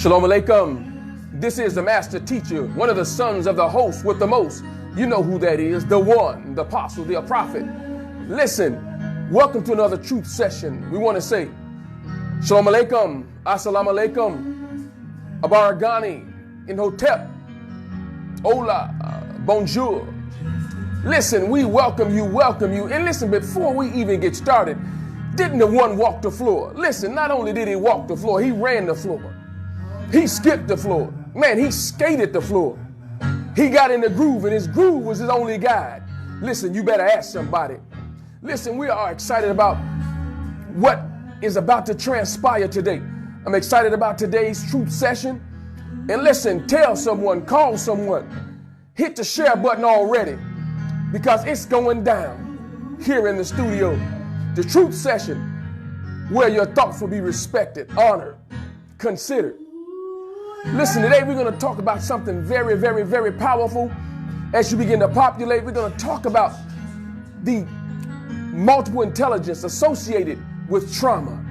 Shalom Alaikum. This is the master teacher, one of the sons of the host with the most. You know who that is, the one, the apostle, the prophet. Listen, welcome to another truth session. We want to say, Shalom Alaikum, Assalamu Alaikum, Abaragani, Imhotep, Hola, Bonjour. Listen, we welcome you. And listen, before we even get started, didn't the one walk the floor? Listen, not only did he walk the floor, he ran the floor. He skipped the floor. Man, he skated the floor. He got in the groove, and his groove was his only guide. Listen, you better ask somebody. Listen, we are excited about what is about to transpire today. I'm excited about today's truth session. And listen, tell someone, call someone, hit the share button already, because it's going down here in the studio. The truth session, where your thoughts will be respected, honored, considered. Listen, today we're going to talk about something very, very, very powerful. As you begin to populate, we're going to talk about the multiple intelligence associated with trauma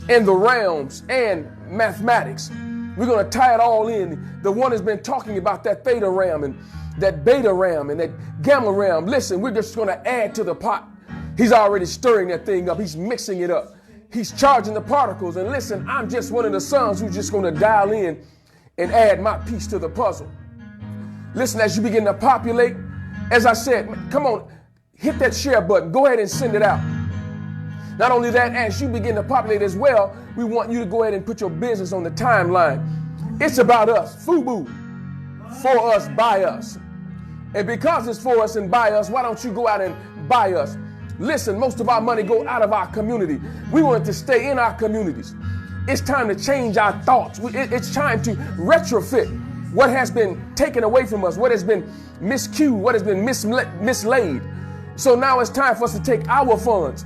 and the realms and mathematics. We're going to tie it all in. The one has been talking about that theta realm and that beta realm and that gamma realm. Listen, we're just going to add to the pot. He's already stirring that thing up. He's mixing it up. He's charging the particles. And listen, I'm just one of the sons who's just going to dial in and add my piece to the puzzle. Listen, as you begin to populate, as I said, come on, hit that share button. Go ahead and send it out. Not only that, as you begin to populate as well, we want you to go ahead and put your business on the timeline. It's about us. FUBU. For us, by us. And because it's for us and by us, why don't you go out and buy us? Listen, most of our money go out of our community. We want it to stay in our communities. It's time to change our thoughts. It's time to retrofit what has been taken away from us, what has been miscued, what has been mislaid. So now it's time for us to take our funds,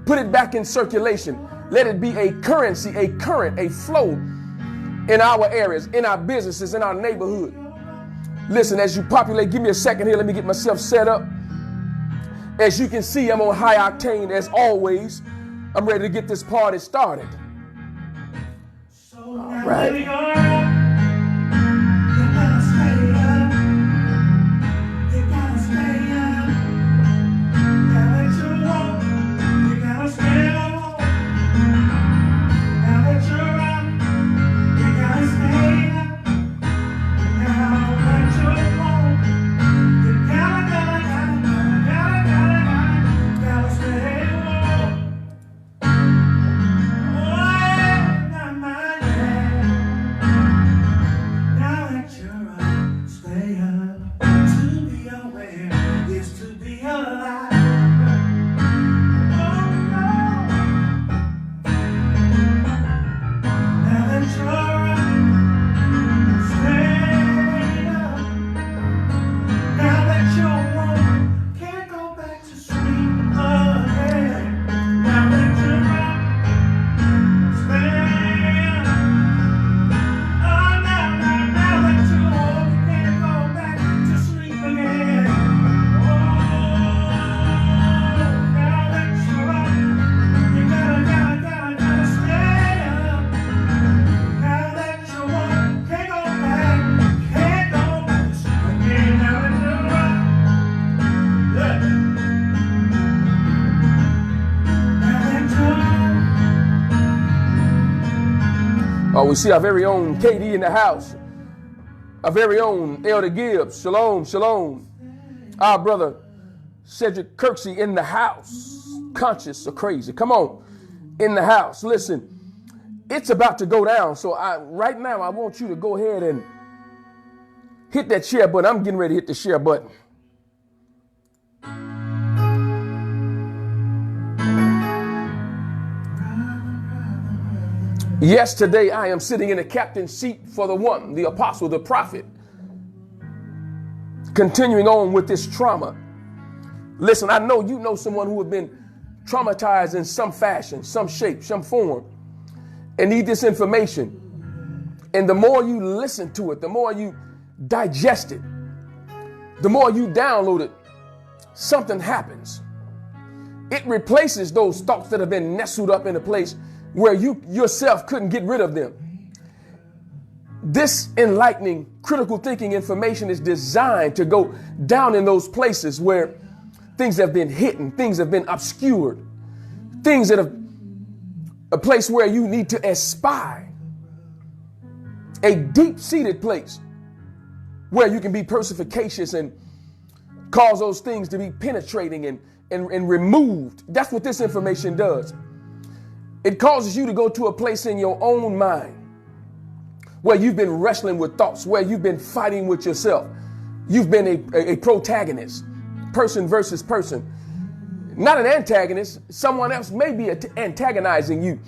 put it back in circulation. Let it be a currency, a current, a flow in our areas, in our businesses, in our neighborhood. Listen, as you populate, give me a second here. Let me get myself set up. As you can see, I'm on high octane as always. I'm ready to get this party started. All right. We see our very own KD in the house, our very own Elder Gibbs. Shalom, shalom. Our brother Cedric Kirksey in the house, conscious or crazy. Come on, in the house. Listen, it's about to go down. So right now, I want you to go ahead and hit that share button. I'm getting ready to hit the share button. Yes, today I am sitting in the captain's seat for the one, the apostle, the prophet. Continuing on with this trauma. Listen, I know you know someone who has been traumatized in some fashion, some shape, some form, and need this information. And the more you listen to it, the more you digest it, the more you download it, something happens. It replaces those thoughts that have been nestled up in a place where you yourself couldn't get rid of them. This enlightening, critical thinking information is designed to go down in those places where things have been hidden, things have been obscured, things that have a place where you need to espy, a deep-seated place where you can be perspicacious and cause those things to be penetrating and removed. That's what this information does. It causes you to go to a place in your own mind where you've been wrestling with thoughts, where you've been fighting with yourself. You've been a protagonist, person versus person. Not an antagonist. Someone else may be antagonizing you.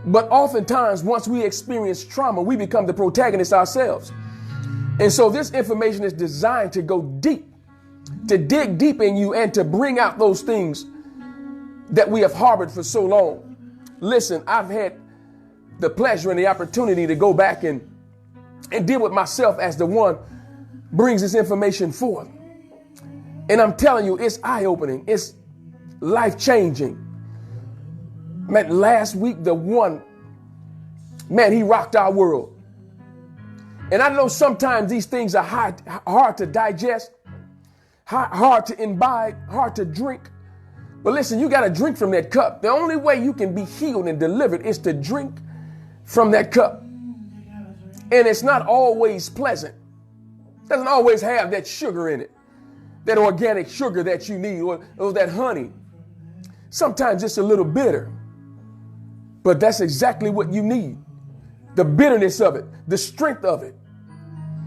But oftentimes, once we experience trauma, we become the protagonist ourselves. And so this information is designed to go deep, to dig deep in you and to bring out those things that we have harbored for so long. Listen, I've had the pleasure and the opportunity to go back and deal with myself as the one brings this information forth. And I'm telling you, it's eye-opening. It's life-changing. Man, last week, the one, man, he rocked our world. And I know sometimes these things are hard to digest, hard to imbibe, hard to drink. But listen, you got to drink from that cup. The only way you can be healed and delivered is to drink from that cup. And it's not always pleasant. It doesn't always have that sugar in it, that organic sugar that you need, or that honey. Sometimes it's a little bitter, but that's exactly what you need. The bitterness of it, the strength of it,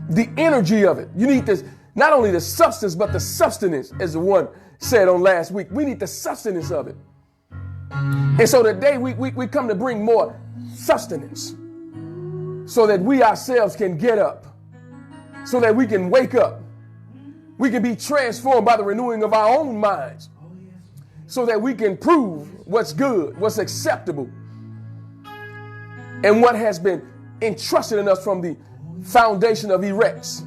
the energy of it. You need this, not only the substance, but the sustenance, as the one said on last week. We need the sustenance of it. And so today we come to bring more sustenance so that we ourselves can get up, so that we can wake up. We can be transformed by the renewing of our own minds so that we can prove what's good, what's acceptable, and what has been entrusted in us from the foundation of erects.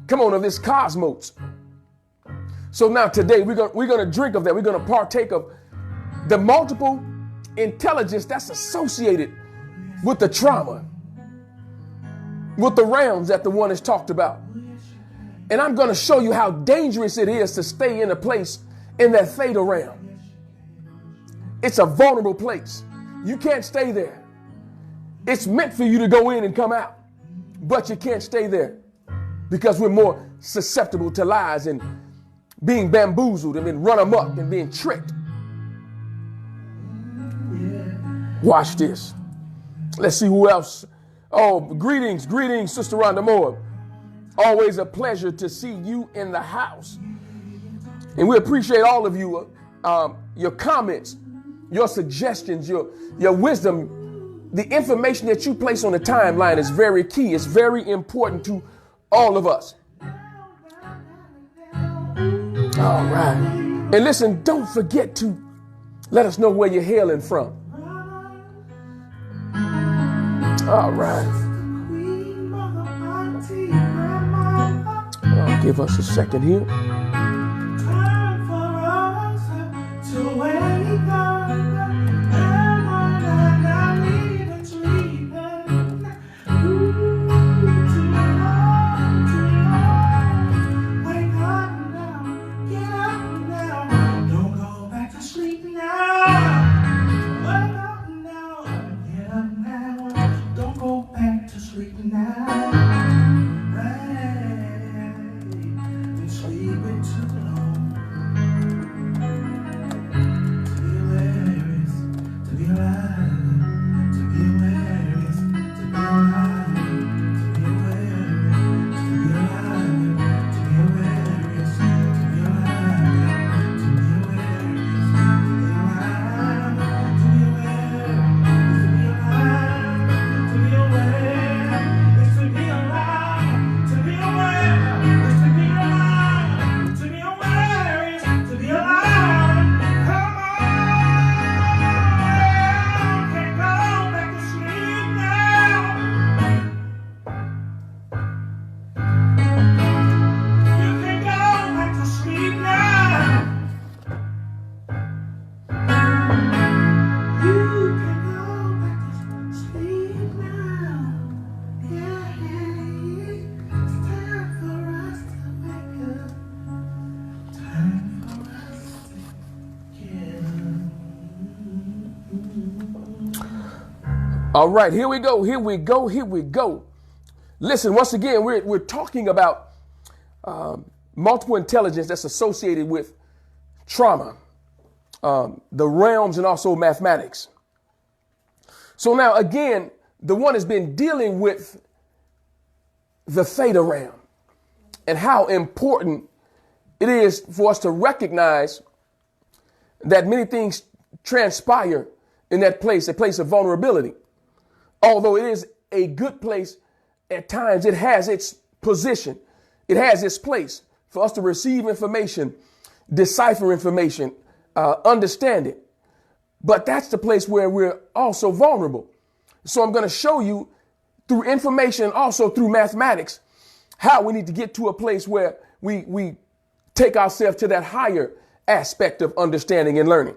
Come on, of this cosmos. So now today we're going to drink of that. We're going to partake of the multiple intelligence that's associated with the trauma, with the realms that the one has talked about. And I'm going to show you how dangerous it is to stay in a place in that theta realm. It's a vulnerable place. You can't stay there. It's meant for you to go in and come out, but you can't stay there because we're more susceptible to lies and being bamboozled and being run amok and being tricked. Watch this. Let's see who else. Oh, greetings, Sister Rhonda Moore. Always a pleasure to see you in the house. And we appreciate all of you, your comments, your suggestions, your wisdom. The information that you place on the timeline is very key. It's very important to all of us. All right. And listen, don't forget to let us know where you're hailing from. All right. Give us a second here. Time for us to wake up. Sleep All right, here we go. Here we go. Here we go. Listen, once again, we're talking about multiple intelligence that's associated with trauma, the realms, and also mathematics. So now, again, the one has been dealing with the theta realm and how important it is for us to recognize that many things transpire in that place, a place of vulnerability. Although it is a good place, at times it has its position. It has its place for us to receive information, decipher information, understand it. But that's the place where we're also vulnerable. So I'm going to show you through information, also through mathematics, how we need to get to a place where we take ourselves to that higher aspect of understanding and learning.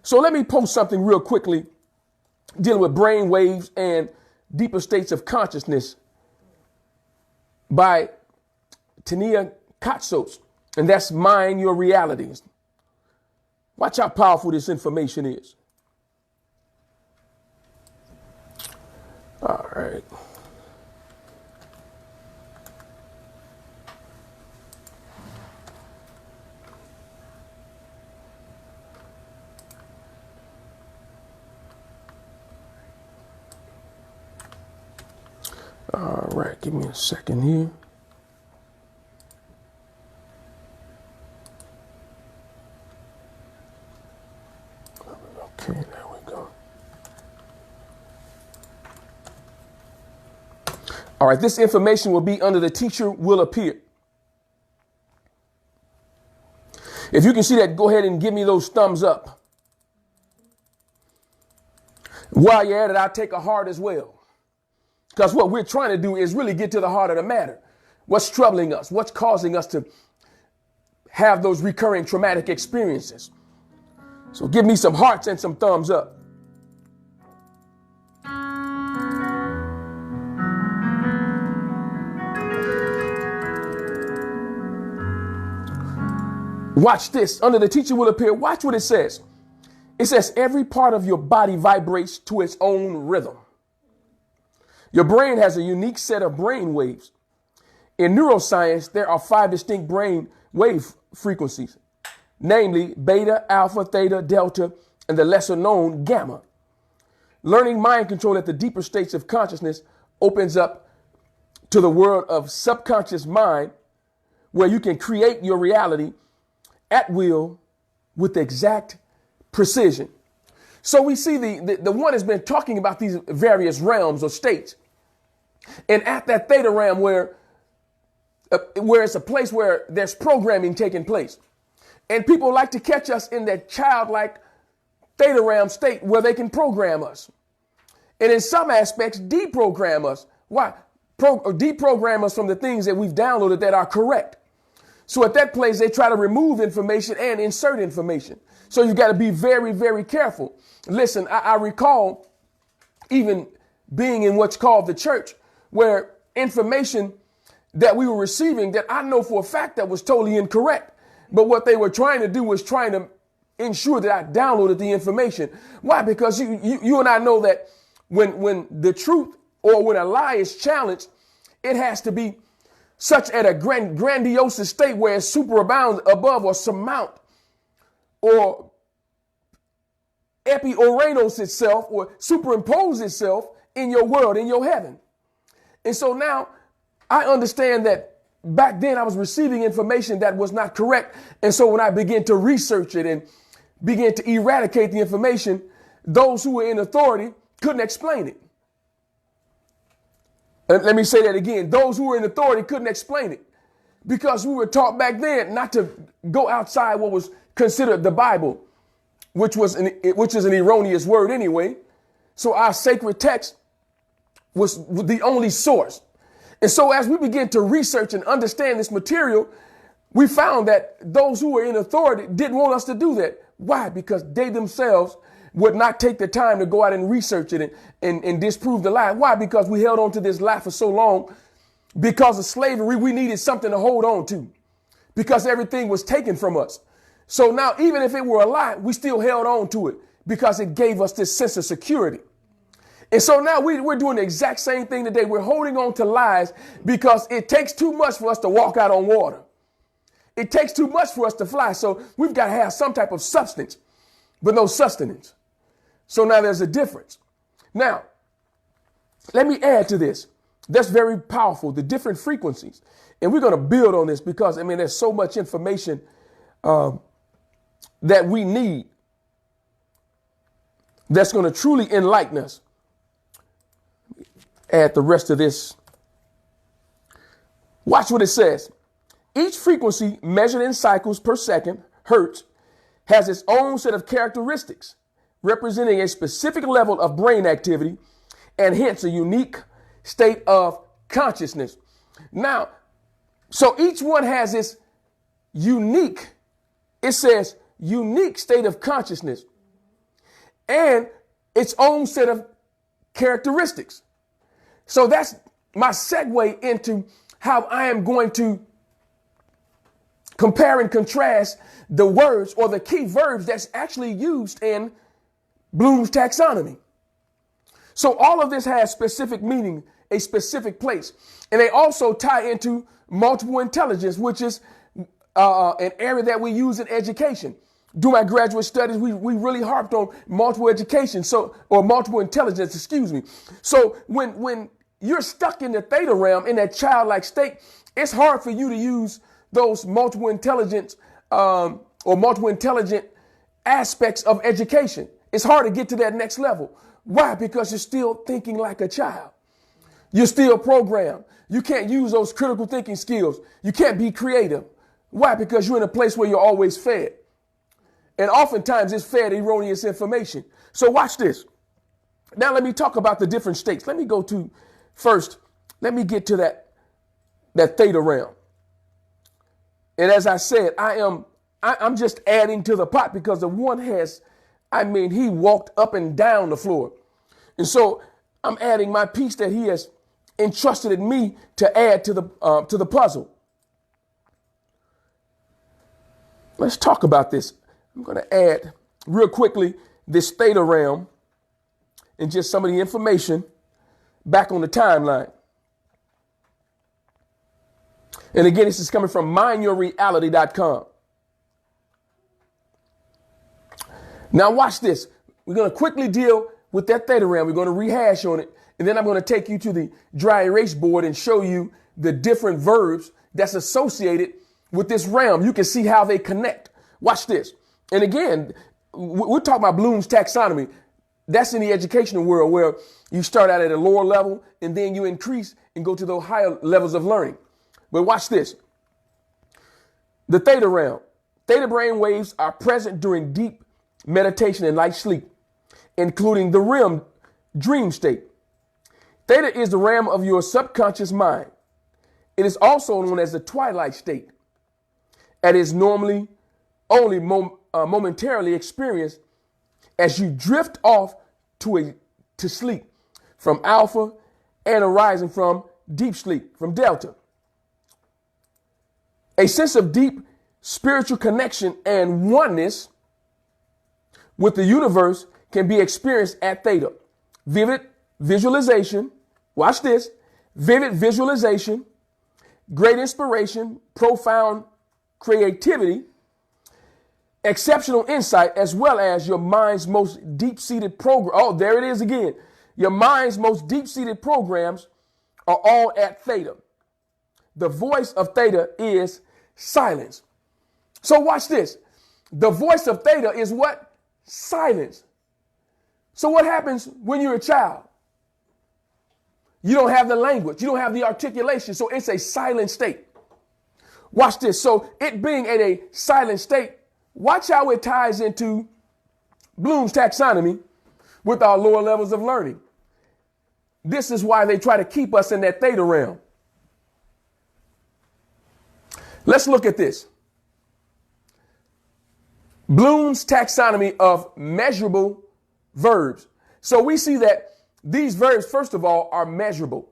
So let me post something real quickly dealing with brain waves and deeper states of consciousness by Tania Katsos, and that's Mind Your Realities. Watch how powerful this information is. All right. All right, give me a second here. Okay, there we go. All right, this information will be under the teacher will appear. If you can see that, go ahead and give me those thumbs up. While you're at it, I'll take a heart as well. Because what we're trying to do is really get to the heart of the matter. What's troubling us? What's causing us to have those recurring traumatic experiences? So give me some hearts and some thumbs up. Watch this. Under the teacher will appear. Watch what it says. It says every part of your body vibrates to its own rhythm. Your brain has a unique set of brain waves. In neuroscience, there are 5 distinct brain wave frequencies, namely beta, alpha, theta, delta, and the lesser known gamma. Learning mind control at the deeper states of consciousness opens up to the world of subconscious mind, where you can create your reality at will with exact precision. So we see the one has been talking about these various realms or states. And at that theta realm where it's a place where there's programming taking place. And people like to catch us in that childlike theta realm state where they can program us. And in some aspects, deprogram us. Why? Deprogram us from the things that we've downloaded that are correct. So at that place, they try to remove information and insert information. So you've got to be very, very careful. Listen, I recall even being in what's called the church, where information that we were receiving that I know for a fact that was totally incorrect. But what they were trying to do was trying to ensure that I downloaded the information. Why? Because you and I know that when the truth or when a lie is challenged, it has to be such at a grandiose state where it superabounds above or surmount or epiorenos itself or superimpose itself in your world, in your heaven. And so now I understand that back then I was receiving information that was not correct. And so when I began to research it and began to eradicate the information, those who were in authority couldn't explain it. And let me say that again. Those who were in authority couldn't explain it because we were taught back then not to go outside what was considered the Bible, which is an erroneous word anyway. So our sacred text was the only source. And so as we begin to research and understand this material, we found that those who were in authority didn't want us to do that. Why? Because they themselves would not take the time to go out and research it and disprove the lie. Why? Because we held on to this lie for so long. Because of slavery, we needed something to hold on to because everything was taken from us. So now, even if it were a lie, we still held on to it because it gave us this sense of security. And so now we're doing the exact same thing today. We're holding on to lies because it takes too much for us to walk out on water. It takes too much for us to fly. So we've got to have some type of substance, but no sustenance. So now there's a difference. Now, let me add to this. That's very powerful, the different frequencies. And we're going to build on this because, there's so much information that we need that's going to truly enlighten us. Add the rest of this. Watch what it says. Each frequency measured in cycles per second, hertz, has its own set of characteristics representing a specific level of brain activity and hence a unique state of consciousness. Now, so each one has its unique, it says unique state of consciousness and its own set of characteristics. So that's my segue into how I am going to compare and contrast the words or the key verbs that's actually used in Bloom's taxonomy. So all of this has specific meaning, a specific place. And they also tie into multiple intelligence, which is an area that we use in education. During my graduate studies, we really harped on multiple education, or multiple intelligence, excuse me. So when you're stuck in the theta realm, in that childlike state, it's hard for you to use those multiple intelligence or multiple intelligent aspects of education. It's hard to get to that next level. Why? Because you're still thinking like a child. You're still programmed. You can't use those critical thinking skills. You can't be creative. Why? Because you're in a place where you're always fed. And oftentimes it's fed erroneous information. So watch this. Now let me talk about the different states. Let me go to first, let me get to that theta realm. And as I said, I'm just adding to the pot because the one has, he walked up and down the floor. And so I'm adding my piece that he has entrusted in me to add to the puzzle. Let's talk about this. I'm going to add real quickly this theta realm and just some of the information back on the timeline. And again, this is coming from mindyourreality.com. Now watch this. We're going to quickly deal with that theta realm. We're going to rehash on it. And then I'm going to take you to the dry erase board and show you the different verbs that's associated with this realm. You can see how they connect. Watch this. And again, we're talking about Bloom's taxonomy. That's in the educational world where you start out at a lower level and then you increase and go to those higher levels of learning. But watch this. The theta realm. Theta brain waves are present during deep meditation and light sleep, including the REM dream state. Theta is the realm of your subconscious mind. It is also known as the twilight state and is normally only momentarily experienced as you drift off to sleep from alpha and arising from deep sleep, from delta. A sense of deep spiritual connection and oneness with the universe can be experienced at theta. Vivid visualization, watch this, vivid visualization, great inspiration, profound creativity, exceptional insight, as well as your mind's most deep-seated program. Oh, there it is again. Your mind's most deep-seated programs are all at theta. The voice of theta is silence. So watch this. The voice of theta is what? Silence. So what happens when you're a child? You don't have the language. You don't have the articulation. So it's a silent state. Watch this. So it being in a silent state, watch how it ties into Bloom's taxonomy with our lower levels of learning. This is why they try to keep us in that theta realm. Let's look at this. Bloom's taxonomy of measurable verbs. So we see that these verbs, first of all, are measurable.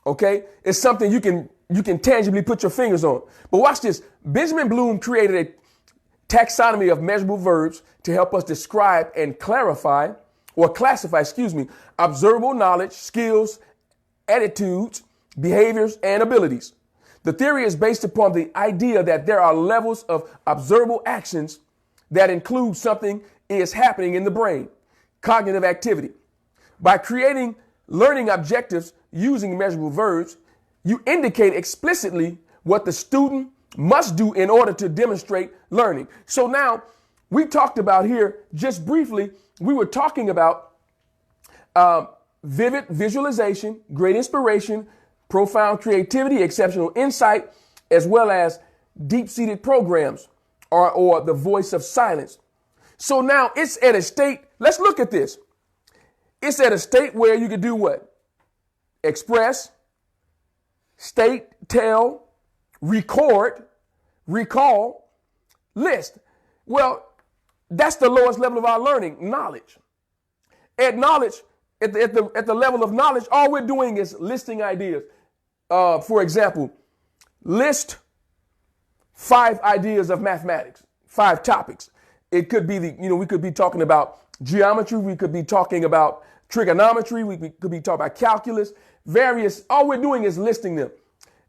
Okay? It's something you can tangibly put your fingers on. But watch this. Benjamin Bloom created a taxonomy of measurable verbs to help us describe and clarify or classify, observable knowledge, skills, attitudes, behaviors, and abilities. The theory is based upon the idea that there are levels of observable actions that include something is happening in the brain, cognitive activity. By creating learning objectives using measurable verbs, you indicate explicitly what the student must do in order to demonstrate learning. So now we talked about here, just briefly, we were talking about vivid visualization, great inspiration, profound creativity, exceptional insight, as well as deep-seated programs or the voice of silence. So now it's at a state, let's look at this. It's at a state where you can do what? Express, state, tell, record, recall, list. Well, that's the lowest level of our learning, knowledge. At knowledge, at the level of knowledge, all we're doing is listing ideas. For example, list 5 ideas of mathematics, 5 topics. It could be we could be talking about geometry. We could be talking about trigonometry. We could be talking about calculus, various. All we're doing is listing them.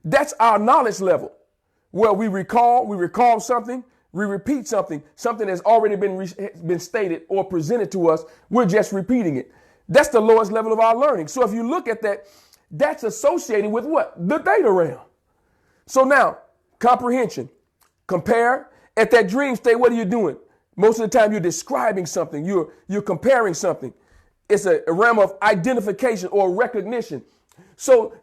That's our knowledge level. Well, we recall something, we repeat something that's already been stated or presented to us. We're just repeating it. That's the lowest level of our learning. So if you look at that, that's associated with what? The theta realm. So now, comprehension, compare. At that dream state, what are you doing? Most of the time, you're describing something. You're comparing something. It's a realm of identification or recognition. So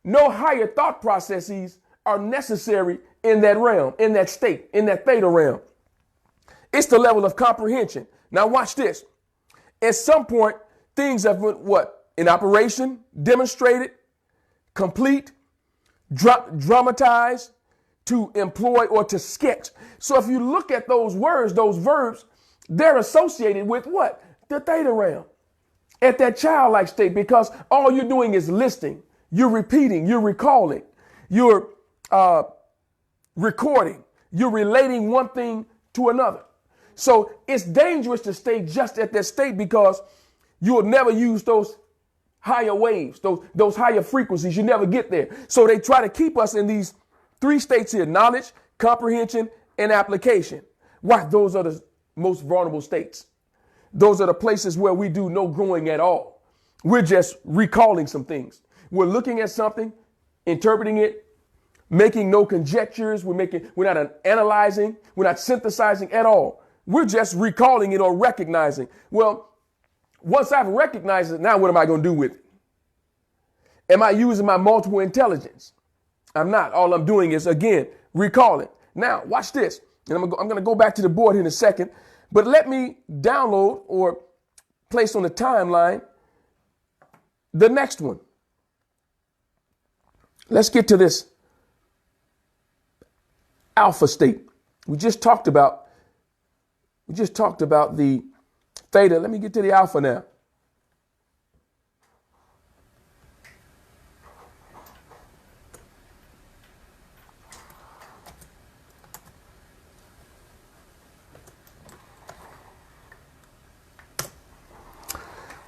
no higher thought processes are necessary in that realm, in that state, in that theta realm. It's the level of comprehension. Now watch this. At some point, things have been what? In operation, demonstrated, complete, dramatized, to employ or to sketch. So if you look at those words, those verbs, they're associated with what? The theta realm. At that childlike state, because all you're doing is listing, you're repeating, you're recalling, you're recording, you're relating one thing to another. So it's dangerous to stay just at that state because you'll never use those higher waves, those higher frequencies. You never get there. So they try to keep us in these 3 states here: knowledge, comprehension, and application. Why? Those are the most vulnerable states. Those are the places where we do no growing at all. We're just recalling some things. We're looking at something, interpreting it, making no conjectures. We're not analyzing. We're not synthesizing at all. We're just recalling it or recognizing. Well, once I've recognized it, now what am I going to do with it? Am I using my multiple intelligence? I'm not. All I'm doing is, again, recalling. Now, watch this. And I'm going to go back to the board here in a second. But let me download or place on the timeline the next one. Let's get to this alpha state. We just talked about the theta. Let me get to the alpha now.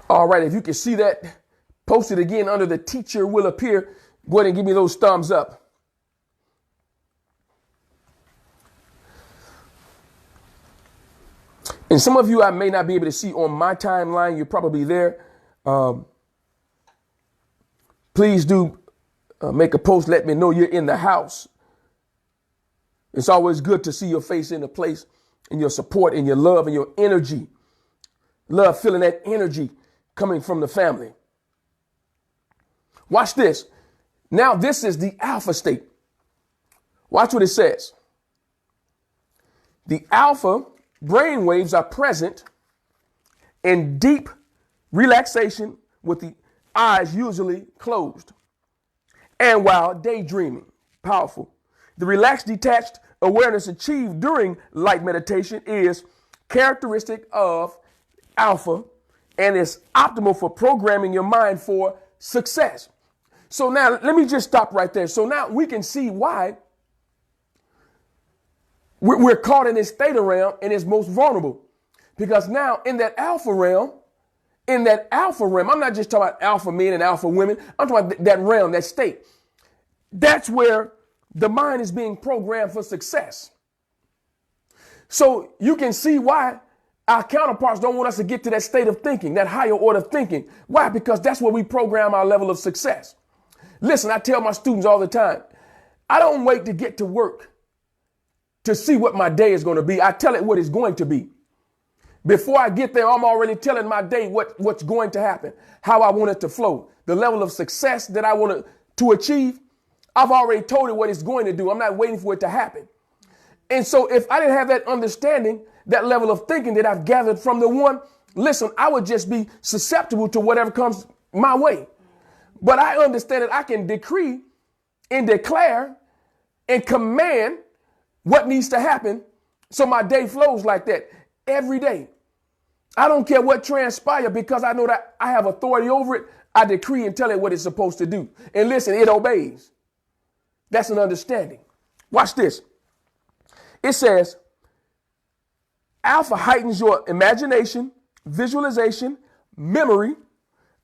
All right, if you can see that, post it again under the teacher will appear. Go ahead and give me those thumbs up. And some of you I may not be able to see on my timeline. You're probably there. Please do make a post. Let me know you're in the house. It's always good to see your face in a place, and your support and your love and your energy. Love, feeling that energy coming from the family. Watch this. Now this is the alpha state. Watch what it says. The alpha brain waves are present in deep relaxation with the eyes usually closed and while daydreaming. Powerful. The relaxed, detached awareness achieved during light meditation is characteristic of alpha and is optimal for programming your mind for success. So now let me just stop right there. So now we can see why we're caught in this theta realm and it's most vulnerable. Because now in that alpha realm in that alpha realm, I'm not just talking about alpha men and alpha women. I'm talking about that realm, that state. That's where the mind is being programmed for success. So you can see why our counterparts don't want us to get to that state of thinking, that higher order of thinking. Why? Because that's where we program our level of success. Listen, I tell my students all the time, I don't wait to get to work to see what my day is going to be. I tell it what it's going to be. Before I get there, I'm already telling my day what's going to happen, how I want it to flow, the level of success that I want to achieve. I've already told it what it's going to do. I'm not waiting for it to happen. And so if I didn't have that understanding, that level of thinking that I've gathered from the one, listen, I would just be susceptible to whatever comes my way. But I understand that I can decree and declare and command what needs to happen so my day flows like that every day. I don't care what transpires because I know that I have authority over it. I decree and tell it what it's supposed to do. And listen, it obeys. That's an understanding. Watch this. It says, alpha heightens your imagination, visualization, memory,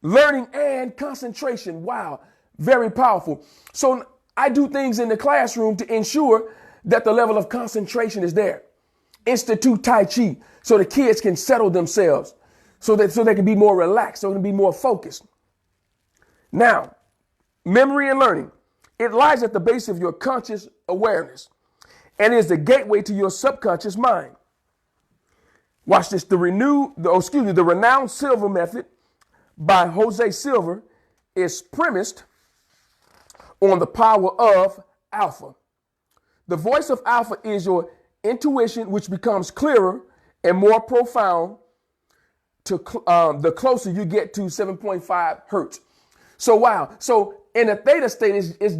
learning, and concentration. Wow, very powerful. So I do things in the classroom to ensure that the level of concentration is there. Institute Tai Chi so the kids can settle themselves, so they can be more relaxed, so they can be more focused. Now, memory and learning. It lies at the base of your conscious awareness and is the gateway to your subconscious mind. Watch this. The renowned Silva method by Jose Silva is premised on the power of alpha. The voice of alpha is your intuition, which becomes clearer and more profound the closer you get to 7.5 hertz. So wow. So in a theta state is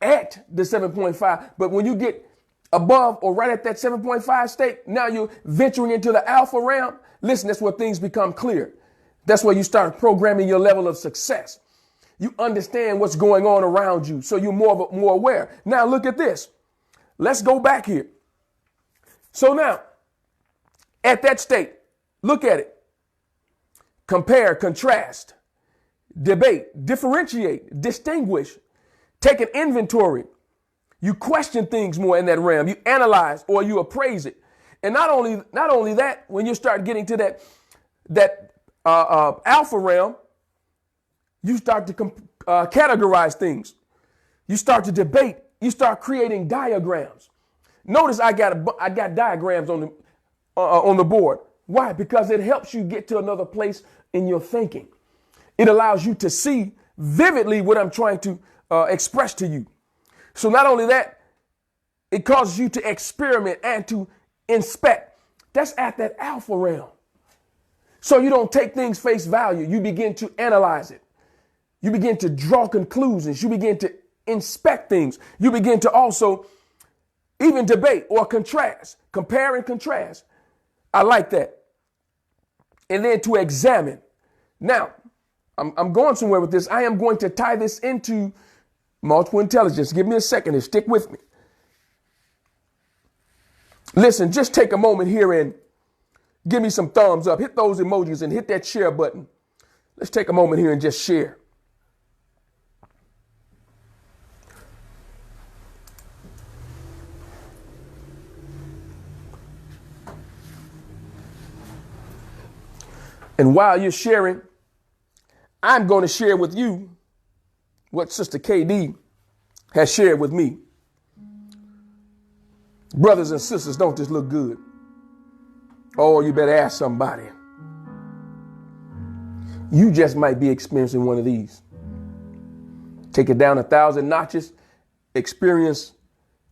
at the 7.5, but when you get above or right at that 7.5 state, now you're venturing into the alpha realm. Listen, that's where things become clear. That's where you start programming your level of success. You understand what's going on around you, so you're more aware. Now look at this. Let's go back here. So now, at that state, look at it. Compare, contrast, debate, differentiate, distinguish, take an inventory. You question things more in that realm. You analyze or you appraise it. And not only that, when you start getting to that alpha realm, you start to categorize things. You start to debate. You start creating diagrams. Notice I got diagrams on the board. Why? Because it helps you get to another place in your thinking. It allows you to see vividly what I'm trying to express to you. So not only that, it causes you to experiment and to inspect. That's at that alpha realm. So you don't take things face value. You begin to analyze it. You begin to draw conclusions. You begin to inspect things. You begin to also even debate or contrast, compare and contrast. I like that. And then to examine. Now, I'm going somewhere with this. I am going to tie this into multiple intelligence. Give me a second and stick with me. Listen, just take a moment here and give me some thumbs up. Hit those emojis and hit that share button. Let's take a moment here and just share. And while you're sharing, I'm going to share with you what Sister KD has shared with me. Brothers and sisters, don't this look good? Oh, you better ask somebody. You just might be experiencing one of these. Take it down 1,000 notches. Experience.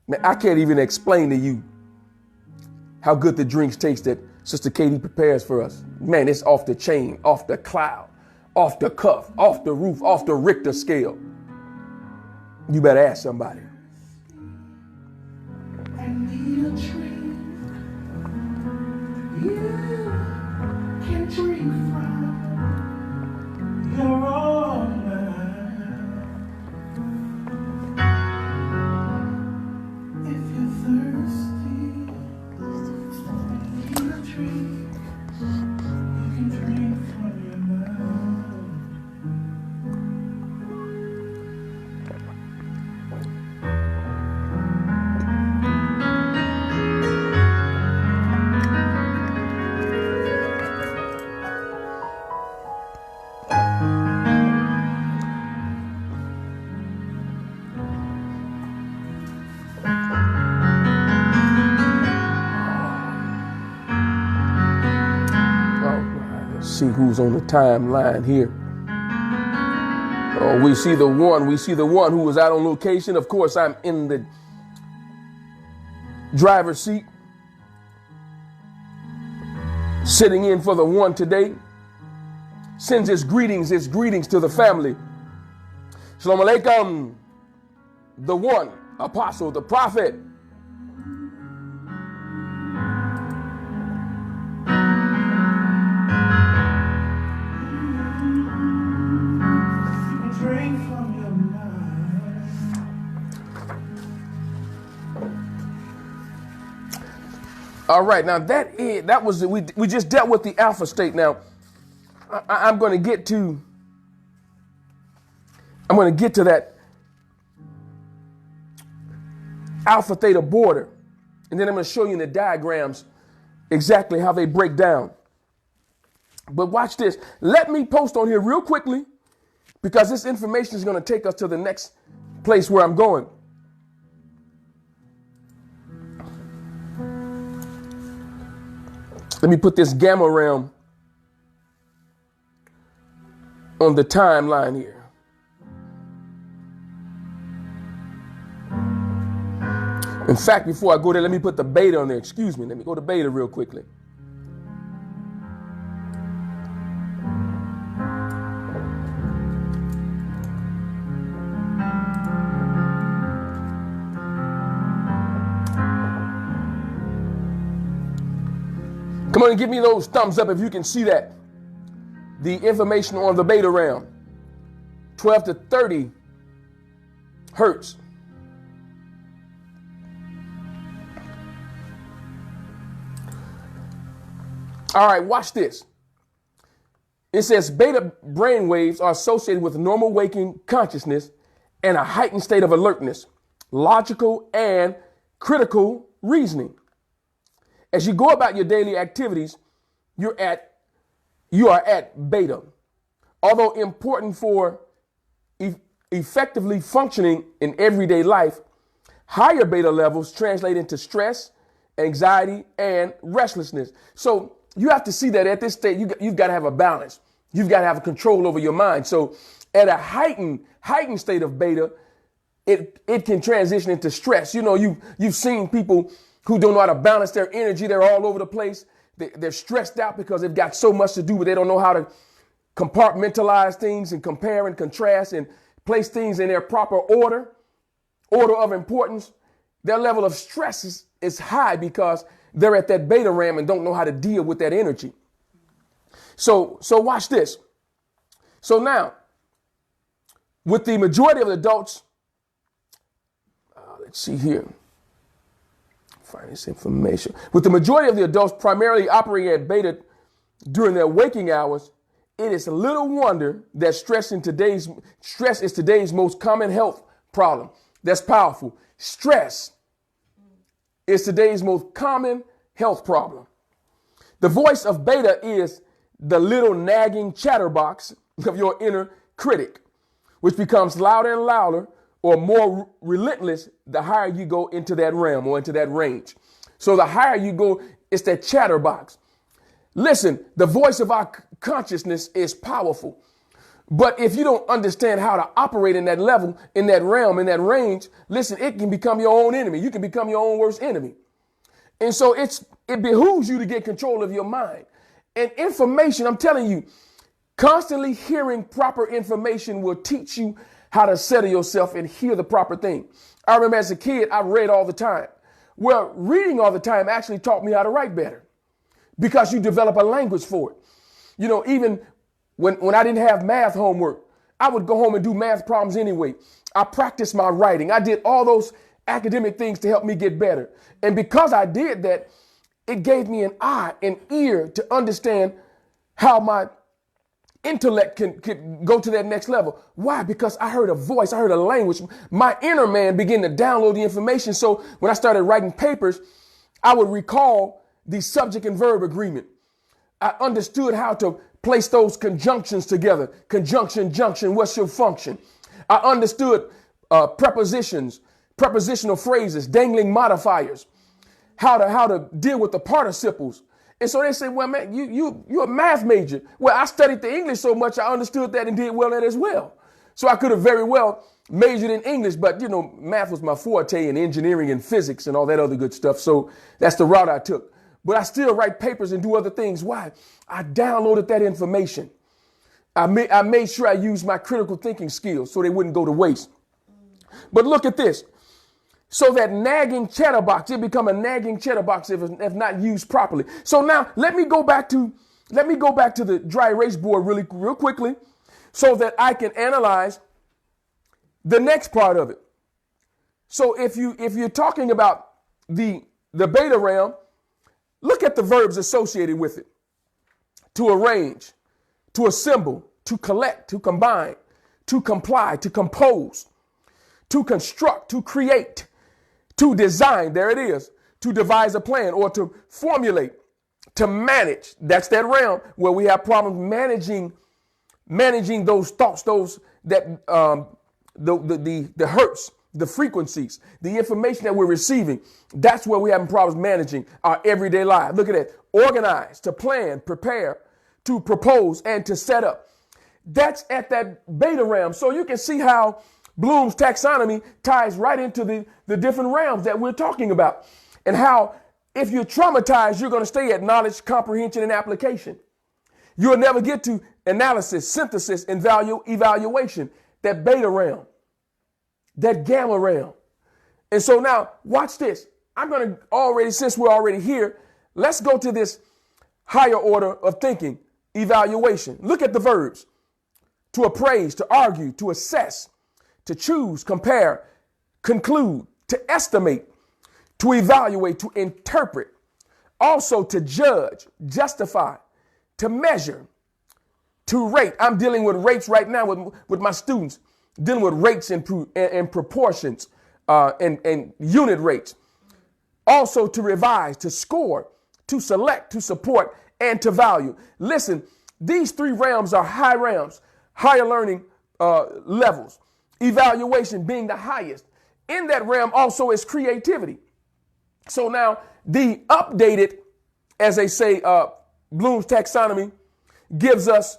Man, I can't even explain to you how good the drinks taste that Sister KD prepares for us. Man, it's off the chain, off the cloud, off the cuff, off the roof, off the Richter scale. You better ask somebody. I need a drink you can drink from. You're all mine. If you're thirsty, I need a drink you can drink from. see who's on the timeline here. Oh, we see the one. We see the one who was out on location. Of course, I'm in the driver's seat, sitting in for the one today. Sends his greetings to the family. Shalom Aleichem, the one, apostle, the prophet. Drink from your mind. All right, now that was we just dealt with the alpha state. Now I'm going to get to that alpha theta border, and then I'm going to show you in the diagrams exactly how they break down. But watch this. Let me post on here real quickly, because this information is going to take us to the next place where I'm going. Let me put this gamma realm on the timeline here. In fact, before I go there, let me put the beta on there. Excuse me. Let me go to beta real quickly. Come on and give me those thumbs up if you can see that. The information on the beta realm, 12 to 30 hertz. All right, watch this. It says beta brain waves are associated with normal waking consciousness and a heightened state of alertness, logical and critical reasoning. As you go about your daily activities, you are at beta. Although important for effectively functioning in everyday life, higher beta levels translate into stress, anxiety, and restlessness. So you have to see that at this state, you've got to have a balance. You've got to have control over your mind. So at a heightened state of beta, it can transition into stress. You know, you've seen people who don't know how to balance their energy. They're all over the place. They're stressed out because they've got so much to do, but they don't know how to compartmentalize things and compare and contrast and place things in their proper order of importance. Their level of stress is high because they're at that beta RAM and don't know how to deal with that energy. So watch this. So now, with the majority of the adults, let's see here. Find this information. With the majority of the adults primarily operating at beta during their waking hours, it is little wonder that stress is today's most common health problem. That's powerful. Stress is today's most common health problem. The voice of beta is the little nagging chatterbox of your inner critic, which becomes louder and louder or more relentless the higher you go into that realm or into that range. So the higher you go, it's that chatterbox. Listen, the voice of our consciousness is powerful. But if you don't understand how to operate in that level, in that realm, in that range, listen, it can become your own enemy. You can become your own worst enemy. And so it behooves you to get control of your mind. And information, I'm telling you, constantly hearing proper information will teach you how to settle yourself and hear the proper thing. I remember as a kid, I read all the time. Well, reading all the time actually taught me how to write better because you develop a language for it. You know, even when I didn't have math homework, I would go home and do math problems anyway. I practiced my writing. I did all those academic things to help me get better. And because I did that, it gave me an eye, an ear to understand how my intellect can go to that next level. Why? Because I heard a voice, I heard a language. My inner man began to download the information. So when I started writing papers, I would recall the subject and verb agreement. I understood how to place those conjunctions together. Conjunction, junction, what's your function? I understood prepositions, prepositional phrases, dangling modifiers, how to deal with the participles And so they say, well, man, you're a math major. Well, I studied the English so much, I understood that and did well at it as well. So I could have very well majored in English, but, math was my forte, and engineering and physics and all that other good stuff. So that's the route I took. But I still write papers and do other things. Why? I downloaded that information. I made sure I used my critical thinking skills so they wouldn't go to waste. But look at this. So that nagging chatterbox, it become a nagging chatterbox if not used properly. So now let me go back to the dry erase board real quickly so that I can analyze the next part of it. So if you're talking about the beta realm, look at the verbs associated with it. To arrange, to assemble, to collect, to combine, to comply, to compose, to construct, to create, to design, there it is, to devise a plan or to formulate, to manage. That's that realm where we have problems managing those thoughts, those that the hurts, the frequencies, the information that we're receiving. That's where we're having problems managing our everyday life. Look at that. Organize, to plan, prepare, to propose, and to set up. That's at that beta realm. So you can see how Bloom's taxonomy ties right into the different realms that we're talking about, and how if you're traumatized, you're going to stay at knowledge, comprehension, and application. You'll never get to analysis, synthesis, and evaluation, that beta realm, that gamma realm. And so now watch this. I'm going to since we're already here, let's go to this higher order of thinking, evaluation. Look at the verbs: to appraise, to argue, to assess, to choose, compare, conclude, to estimate, to evaluate, to interpret, also to judge, justify, to measure, to rate. I'm dealing with rates right now with my students, dealing with rates and proportions and unit rates. Also to revise, to score, to select, to support, and to value. Listen, these three realms are high realms, higher learning levels. Evaluation being the highest. In that realm also is creativity. So now the updated, as they say, Bloom's taxonomy gives us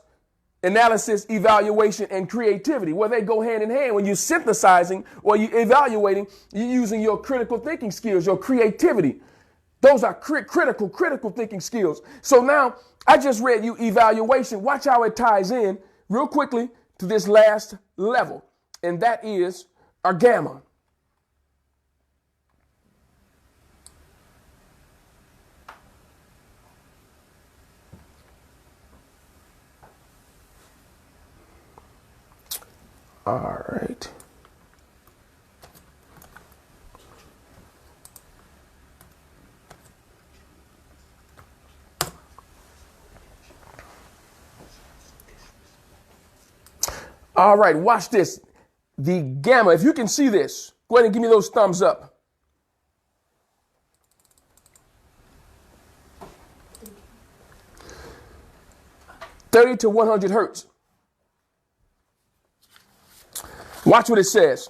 analysis, evaluation, and creativity, where they go hand in hand. When you're synthesizing or you're evaluating, you're using your critical thinking skills, your creativity. Those are critical thinking skills. So now I just read you evaluation. Watch how it ties in real quickly to this last level, and that is our gamma. All right. All right, watch this. The gamma, if you can see this, go ahead and give me those thumbs up. (30 to 100 hertz). Watch what it says.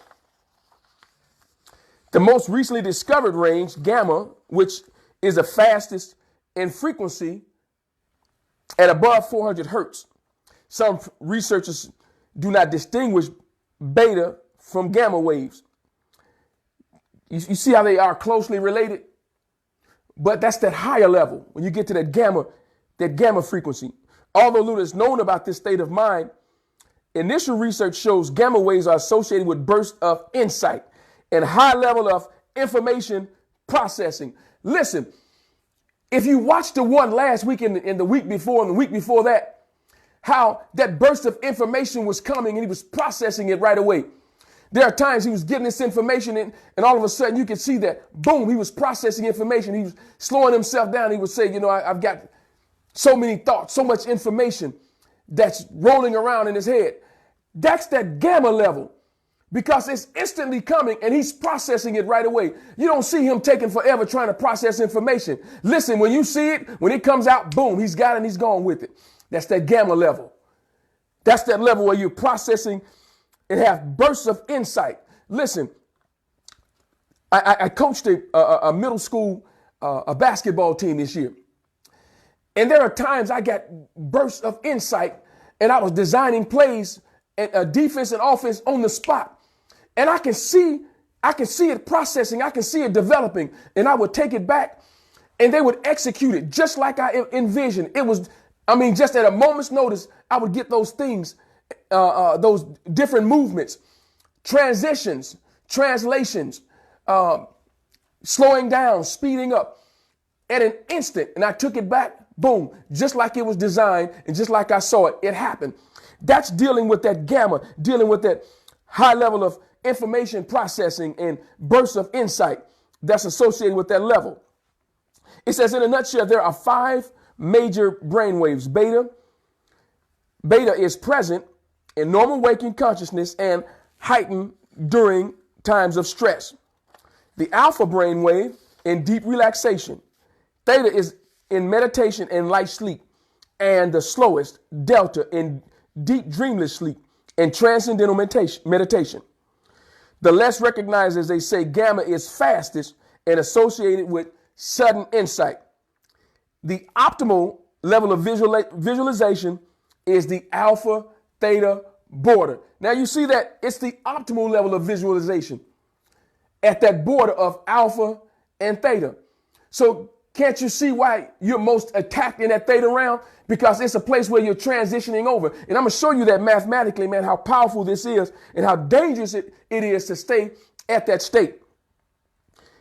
The most recently discovered range, gamma, which is the fastest in frequency at above 400 hertz. Some researchers do not distinguish beta from gamma waves. You see how they are closely related? But that's that higher level when you get to that gamma frequency. Although little is known about this state of mind, initial research shows gamma waves are associated with bursts of insight and high level of information processing. Listen, if you watched the one last week and the week before and the week before that, how that burst of information was coming and he was processing it right away. There are times he was getting this information and all of a sudden you could see that, boom, he was processing information. He was slowing himself down. He would say, I've got so many thoughts, so much information that's rolling around in his head. That's that gamma level, because it's instantly coming and he's processing it right away. You don't see him taking forever trying to process information. Listen, when you see it, when it comes out, boom, he's got it and he's gone with it. That's that gamma level. That's that level where you're processing and have bursts of insight. Listen, I coached a middle school a basketball team this year. And there are times I got bursts of insight and I was designing plays and defense and offense on the spot. And I can see it processing. I can see it developing, and I would take it back and they would execute it just like I envisioned. It was, just at a moment's notice, I would get those things, those different movements, transitions, translations, slowing down, speeding up at an instant. And I took it back, boom, just like it was designed and just like I saw it, it happened. That's dealing with that gamma, dealing with that high level of information processing and bursts of insight that's associated with that level. It says, in a nutshell, there are 5 major brain waves. Beta is present in normal waking consciousness and heightened during times of stress. The alpha brain wave in deep relaxation. Theta is in meditation and light sleep. And the slowest, delta, in deep dreamless sleep and transcendental meditation. The less recognized, as they say, gamma is fastest and associated with sudden insight. The optimal level of visualization is the alpha theta border. Now you see that it's the optimal level of visualization at that border of alpha and theta. So can't you see why you're most attacked in that theta realm? Because it's a place where you're transitioning over. And I'm going to show you that mathematically, man, how powerful this is and how dangerous it is to stay at that state.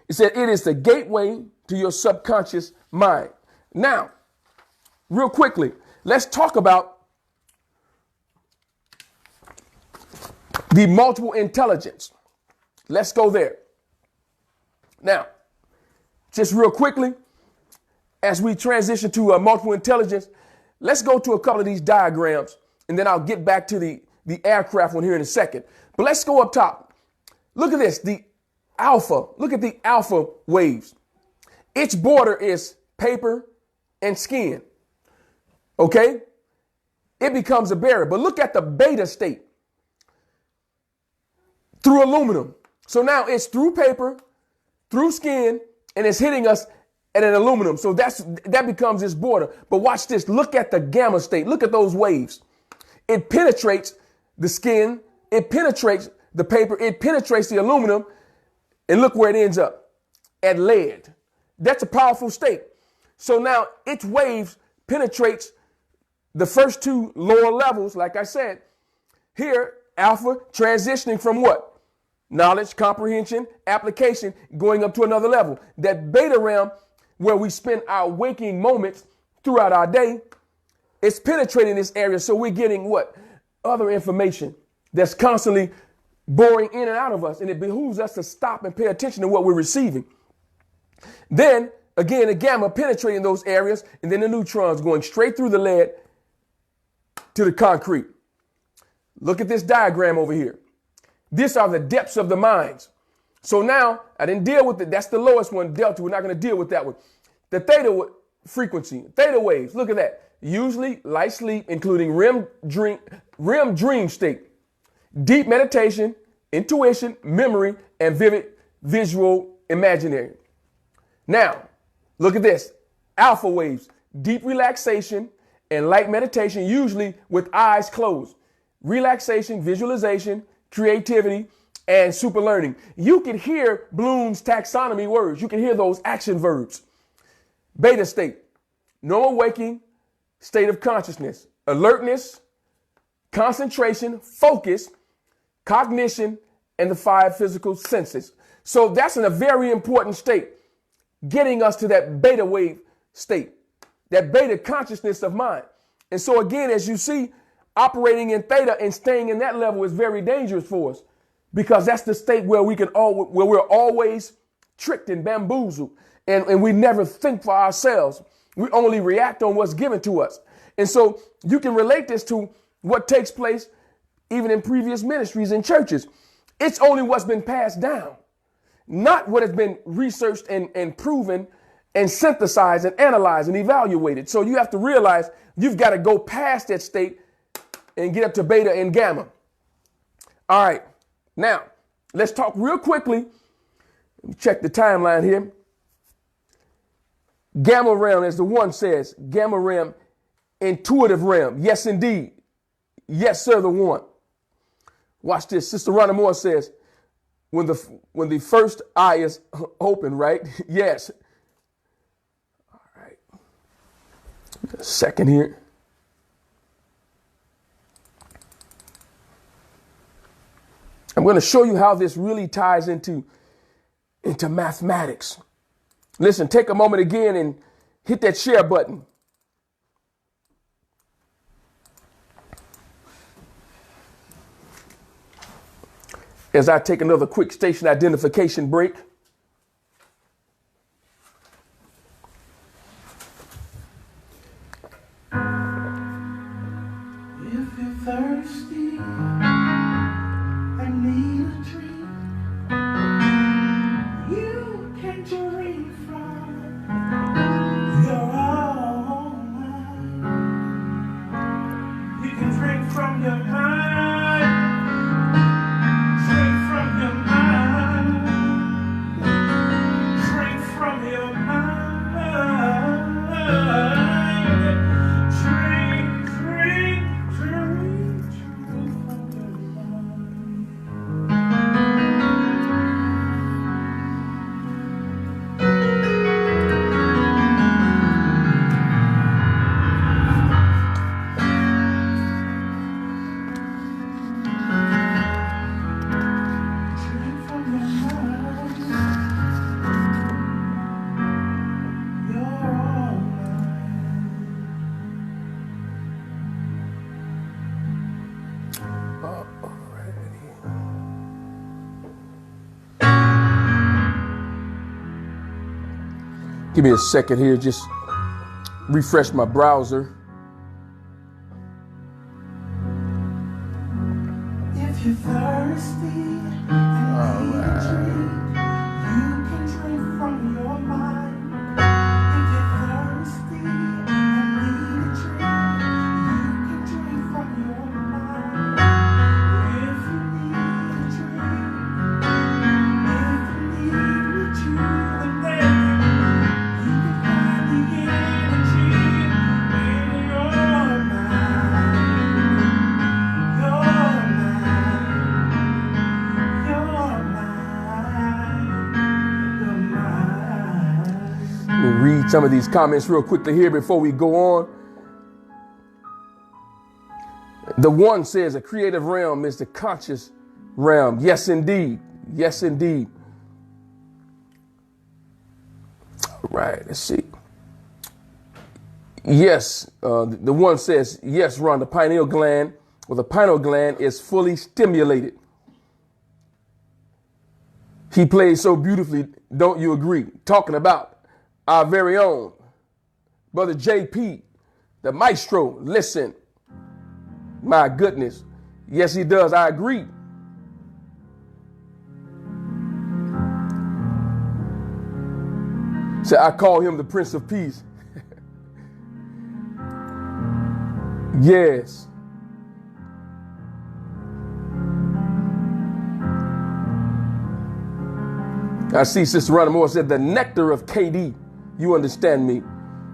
It said it is the gateway to your subconscious mind. Now, real quickly, let's talk about the multiple intelligence. Let's go there. Now, just real quickly, as we transition to multiple intelligence, let's go to a couple of these diagrams, and then I'll get back to the aircraft one here in a second. But let's go up top. Look at this, the alpha. Look at the alpha waves. Its border is paper and skin. Okay? It becomes a barrier. But look at the beta state. Through aluminum. So now it's through paper, through skin, and it's hitting us at an aluminum. So that becomes its border. But watch this. Look at the gamma state. Look at those waves. It penetrates the skin. It penetrates the paper. It penetrates the aluminum. And look where it ends up. At lead. That's a powerful state. So now its waves penetrates the first 2 lower levels, like I said. Here, alpha transitioning from what? Knowledge, comprehension, application, going up to another level. That beta realm, where we spend our waking moments throughout our day, it's penetrating this area. So we're getting what? Other information that's constantly boring in and out of us. And it behooves us to stop and pay attention to what we're receiving. Then, again, the gamma penetrating those areas, and then the neutrons going straight through the lead to the concrete. Look at this diagram over here. These are the depths of the minds. So now I didn't deal with it. That's the lowest one, delta. We're not going to deal with that one. The theta frequency, theta waves. Look at that. Usually light sleep, including REM dream state, deep meditation, intuition, memory, and vivid visual imaginary. Now, look at this. Alpha waves, deep relaxation and light meditation, usually with eyes closed. Relaxation, visualization, creativity, and super learning. You can hear Bloom's taxonomy words. You can hear those action verbs. Beta state, normal waking state of consciousness, alertness, concentration, focus, cognition, and the 5 physical senses. So that's in a very important state, getting us to that beta wave state, that beta consciousness of mind. And so again, as you see, operating in theta and staying in that level is very dangerous for us, because that's the state where where we're always tricked and bamboozled, and we never think for ourselves. We only react on what's given to us. And so you can relate this to what takes place even in previous ministries and churches. It's only what's been passed down, not what has been researched and proven and synthesized and analyzed and evaluated. So you have to realize you've got to go past that state and get up to beta and gamma. All right. Now, let's talk real quickly. Let me check the timeline here. Gamma realm, as the one says, gamma realm, intuitive realm. Yes, indeed. Yes, sir, the one. Watch this. Sister Rhonda Moore says, when the first eye is open, right? Yes. All right. A second here. I'm going to show you how this really ties into mathematics. Listen, take a moment again and hit that share button. As I take another quick station identification break. If you're thirsty and need a drink, you can drink from your own mind. You can drink from your mind. Drink from your mind. Drink from your mind. Drink from your mind. Drink from your mind. Your own Give me a second here, just refresh my browser. If you're thirsty and need a drink, you can drink from your mind. If you're thirsty and need a drink, you can drink from your mind. If you need a drink, if you need rejuvenation, you can find the energy in your mind. Your mind. We'll read some of these comments real quickly here before we go on. The one says a creative realm is the conscious realm. Yes, indeed. Yes, indeed. All right, let's see. Yes, the one says, yes, Ron, the pineal gland is fully stimulated. He plays so beautifully, don't you agree? Talking about our very own Brother JP, the maestro. Listen, my goodness. Yes, he does. I agree. So I call him the Prince of Peace. Yes. I see Sister Rhonda Moore said the nectar of KD. You understand me.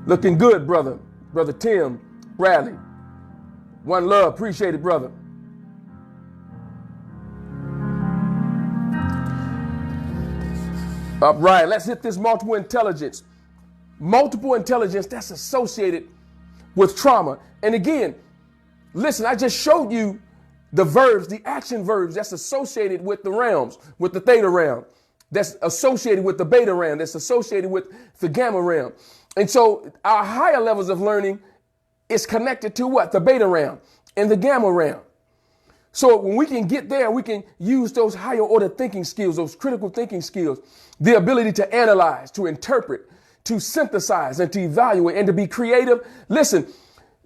Looking good, brother. Brother Tim Bradley. One love. Appreciate it, brother. All right, let's hit this multiple intelligence. Multiple intelligence that's associated with trauma. And again, listen, I just showed you the verbs, the action verbs that's associated with the realms, with the theta realm, that's associated with the beta realm, that's associated with the gamma realm. And so our higher levels of learning is connected to what? The beta realm and the gamma realm. So when we can get there, we can use those higher order thinking skills, those critical thinking skills, the ability to analyze, to interpret, to synthesize, and to evaluate, and to be creative. Listen,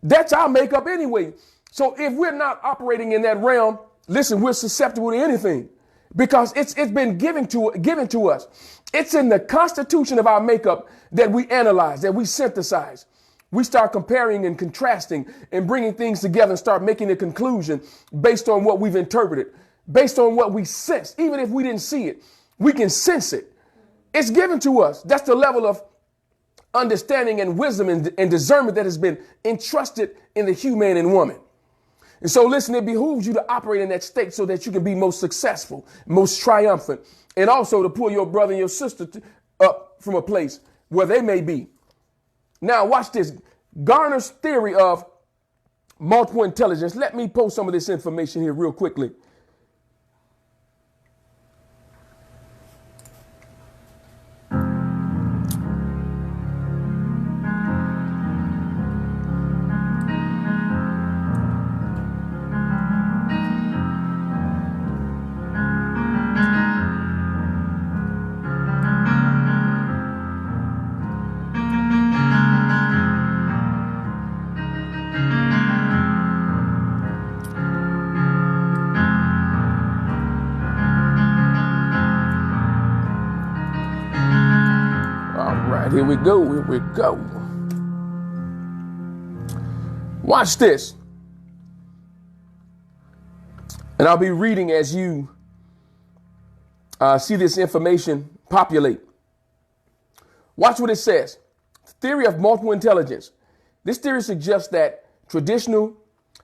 that's our makeup anyway. So if we're not operating in that realm, listen, we're susceptible to anything because it's been given to us. It's in the constitution of our makeup that we analyze, that we synthesize. We start comparing and contrasting and bringing things together and start making a conclusion based on what we've interpreted, based on what we sense. Even if we didn't see it, we can sense it. It's given to us. That's the level understanding and wisdom and discernment that has been entrusted in the human and woman. And so listen, it behooves you to operate in that state so that you can be most successful, most triumphant, and also to pull your brother and your sister up from a place where they may be. Now watch this. Garner's theory of multiple intelligence. Let me post some of this information here real quickly. Here we go. Here we go. Watch this. And I'll be reading as you see this information populate. Watch what it says. Theory of multiple intelligence. This theory suggests that traditional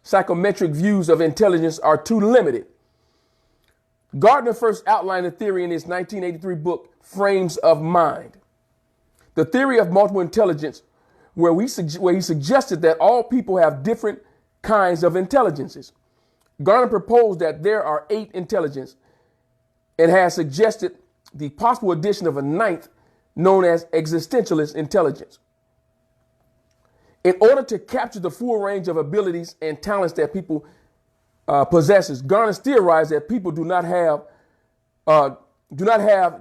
psychometric views of intelligence are too limited. Gardner first outlined the theory in his 1983 book, Frames of Mind. The theory of multiple intelligence, where he suggested that all people have different kinds of intelligences. Garner proposed that there are 8 intelligences and has suggested the possible addition of a 9th known as existentialist intelligence. In order to capture the full range of abilities and talents that people possesses, Garner theorized that people do not have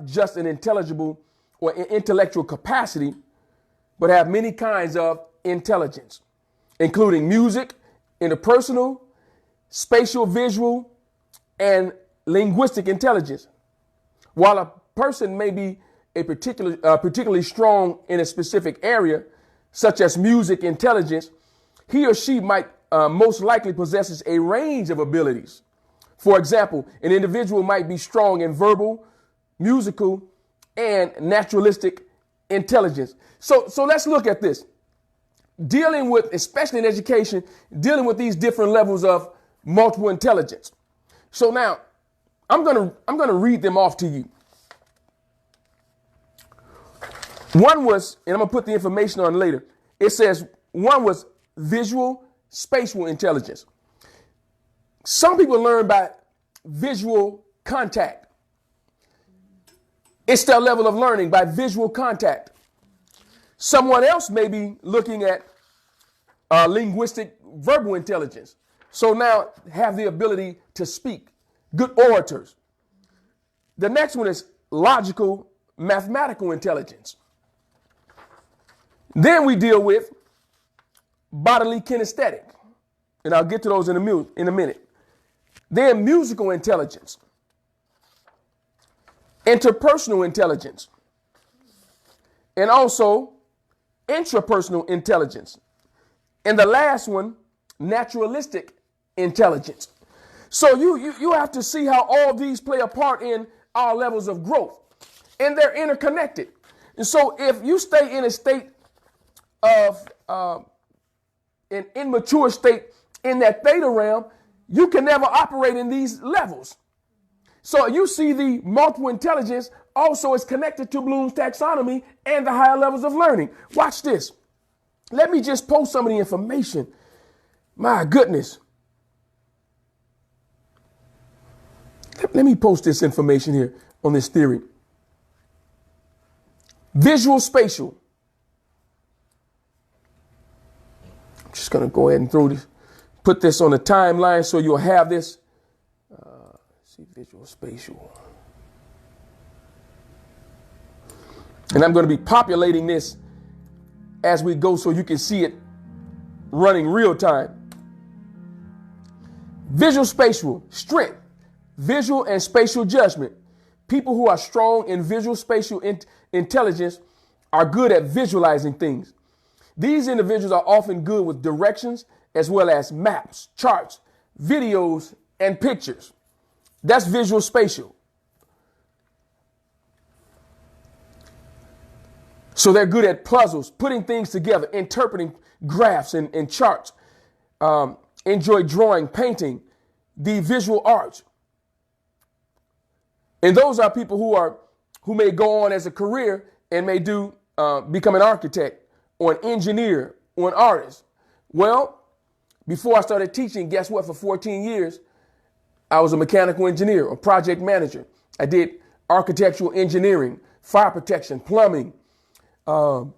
just an intelligible or intellectual capacity, but have many kinds of intelligence, including music, interpersonal, spatial, visual, and linguistic intelligence. While a person may be particularly strong in a specific area, such as music intelligence, he or she might most likely possesses a range of abilities. For example, an individual might be strong in verbal, musical, and naturalistic intelligence. So let's look at this. Dealing with, especially in education, dealing with these different levels of multiple intelligence. So now I'm gonna read them off to you. One was, and I'm gonna put the information on later. It says one was visual spatial intelligence. Some people learn by visual contact. It's their level of learning by visual contact. Someone else may be looking at linguistic verbal intelligence. So now have the ability to speak, good orators. The next one is logical mathematical intelligence. Then we deal with bodily kinesthetic, and I'll get to those in a minute. Then musical intelligence. Interpersonal intelligence, and also intrapersonal intelligence. And the last one, naturalistic intelligence. So you have to see how all these play a part in our levels of growth, and they're interconnected. And so if you stay in a state of an immature state in that theta realm, you can never operate in these levels. So you see the multiple intelligence also is connected to Bloom's taxonomy and the higher levels of learning. Watch this. Let me just post some of the information. My goodness. Let me post this information here on this theory. Visual spatial. I'm just going to go ahead and put this on the timeline so you'll have this. Visual spatial. And I'm going to be populating this as we go so you can see it running real time. Visual spatial, strength, visual and spatial judgment. People who are strong in visual spatial intelligence are good at visualizing things. These individuals are often good with directions as well as maps, charts, videos, and pictures. That's visual spatial. So they're good at puzzles, putting things together, interpreting graphs and charts, enjoy drawing, painting, the visual arts. And those are people who may go on as a career and may become an architect or an engineer or an artist. Well, before I started teaching, guess what? For 14 years, I was a mechanical engineer or project manager. I did architectural engineering, fire protection, plumbing, you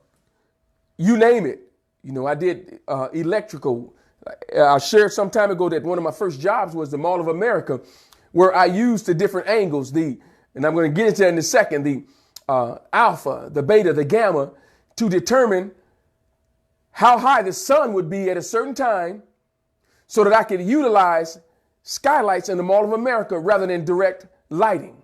name it. You know, I did electrical. I shared some time ago that one of my first jobs was the Mall of America, where I used the different angles, and I'm going to get into that in a second, the alpha, the beta, the gamma, to determine how high the sun would be at a certain time so that I could utilize skylights in the Mall of America rather than direct lighting.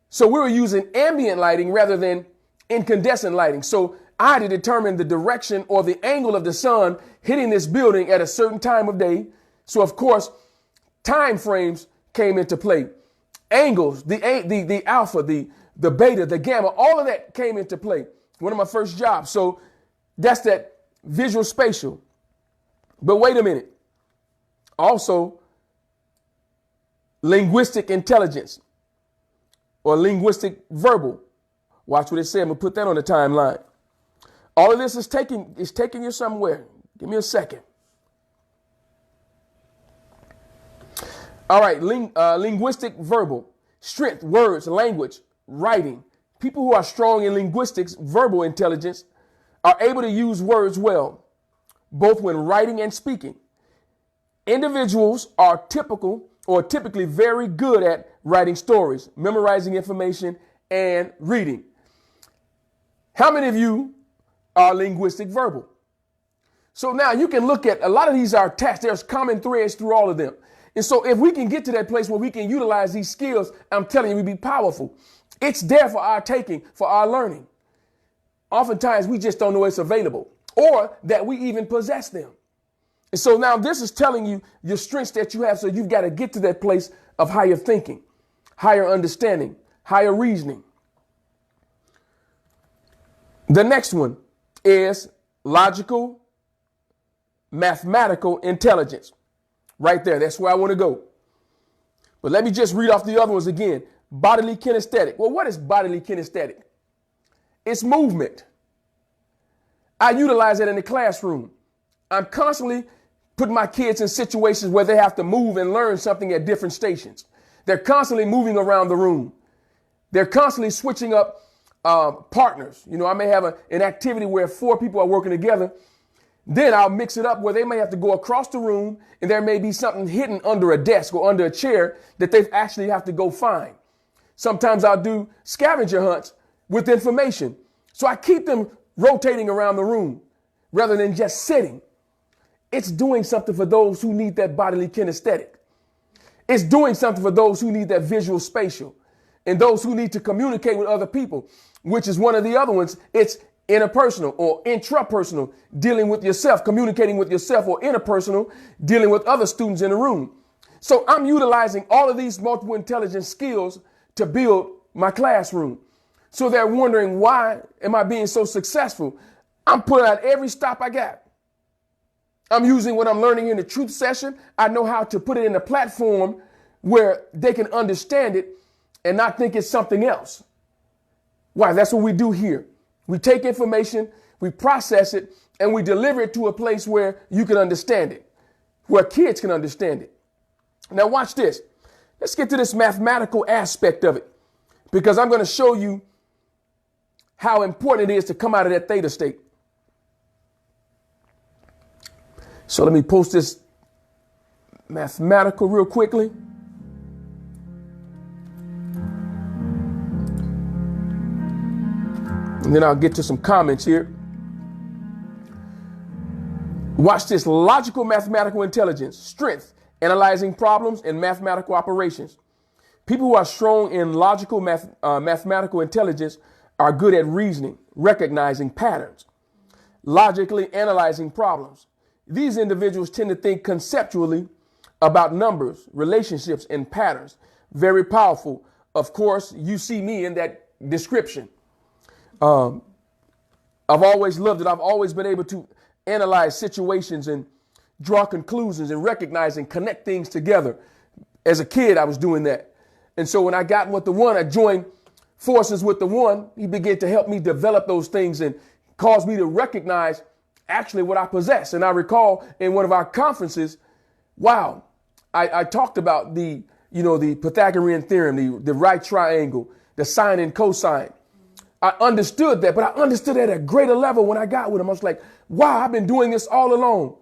So we were using ambient lighting rather than incandescent lighting. So I had to determine the direction or the angle of the sun hitting this building at a certain time of day. So, of course, time frames came into play. Angles, the alpha, the beta, the gamma, all of that came into play. One of my first jobs. So that's that visual spatial. But wait a minute. Also, linguistic intelligence or linguistic verbal. Watch what it says. I'm going to put that on the timeline. All of this is taking you somewhere. Give me a second. All right. Linguistic verbal. Strength, words, language, writing. People who are strong in linguistics, verbal intelligence, are able to use words well, both when writing and speaking. Individuals are typically very good at writing stories, memorizing information, and reading. How many of you are linguistic verbal? So now you can look at a lot of these are attached. There's common threads through all of them. And so if we can get to that place where we can utilize these skills, I'm telling you, we'd be powerful. It's there for our taking, for our learning. Oftentimes we just don't know it's available or that we even possess them. And so now this is telling you your strengths that you have. So you've got to get to that place of higher thinking, higher understanding, higher reasoning. The next one is logical, mathematical intelligence. Right there. That's where I want to go. But let me just read off the other ones again. Bodily kinesthetic. Well, what is bodily kinesthetic? It's movement. I utilize it in the classroom. I'm constantly putting my kids in situations where they have to move and learn something at different stations. They're constantly moving around the room. They're constantly switching up partners. You know, I may have an activity where 4 people are working together. Then I'll mix it up where they may have to go across the room and there may be something hidden under a desk or under a chair that they actually have to go find. Sometimes I'll do scavenger hunts with information. So I keep them rotating around the room rather than just sitting. It's doing something for those who need that bodily kinesthetic. It's doing something for those who need that visual spatial and those who need to communicate with other people, which is one of the other ones. It's interpersonal or intrapersonal, dealing with yourself, communicating with yourself, or interpersonal, dealing with other students in the room. So I'm utilizing all of these multiple intelligence skills to build my classroom. So they're wondering, why am I being so successful? I'm putting out every stop I got. I'm using what I'm learning in the truth session. I know how to put it in a platform where they can understand it and not think it's something else. Why? That's what we do here. We take information, we process it, and we deliver it to a place where you can understand it, where kids can understand it. Now watch this. Let's get to this mathematical aspect of it, because I'm going to show you how important it is to come out of that theta state. So let me post this mathematical real quickly. And then I'll get to some comments here. Watch this. Logical mathematical intelligence, strength, analyzing problems and mathematical operations. People who are strong in logical mathematical intelligence are good at reasoning, recognizing patterns, logically analyzing problems. These individuals tend to think conceptually about numbers, relationships, and patterns. Very powerful. Of course, you see me in that description. I've always loved it. I've always been able to analyze situations and draw conclusions and recognize and connect things together. As a kid, I was doing that. And so when I got with the one, I joined forces with the one. He began to help me develop those things and caused me to recognize actually what I possess. And I recall in one of our conferences, wow, I talked about the Pythagorean theorem, the right triangle, the sine and cosine. I understood that, but I understood at a greater level when I got with him. I was like, wow, I've been doing this all along.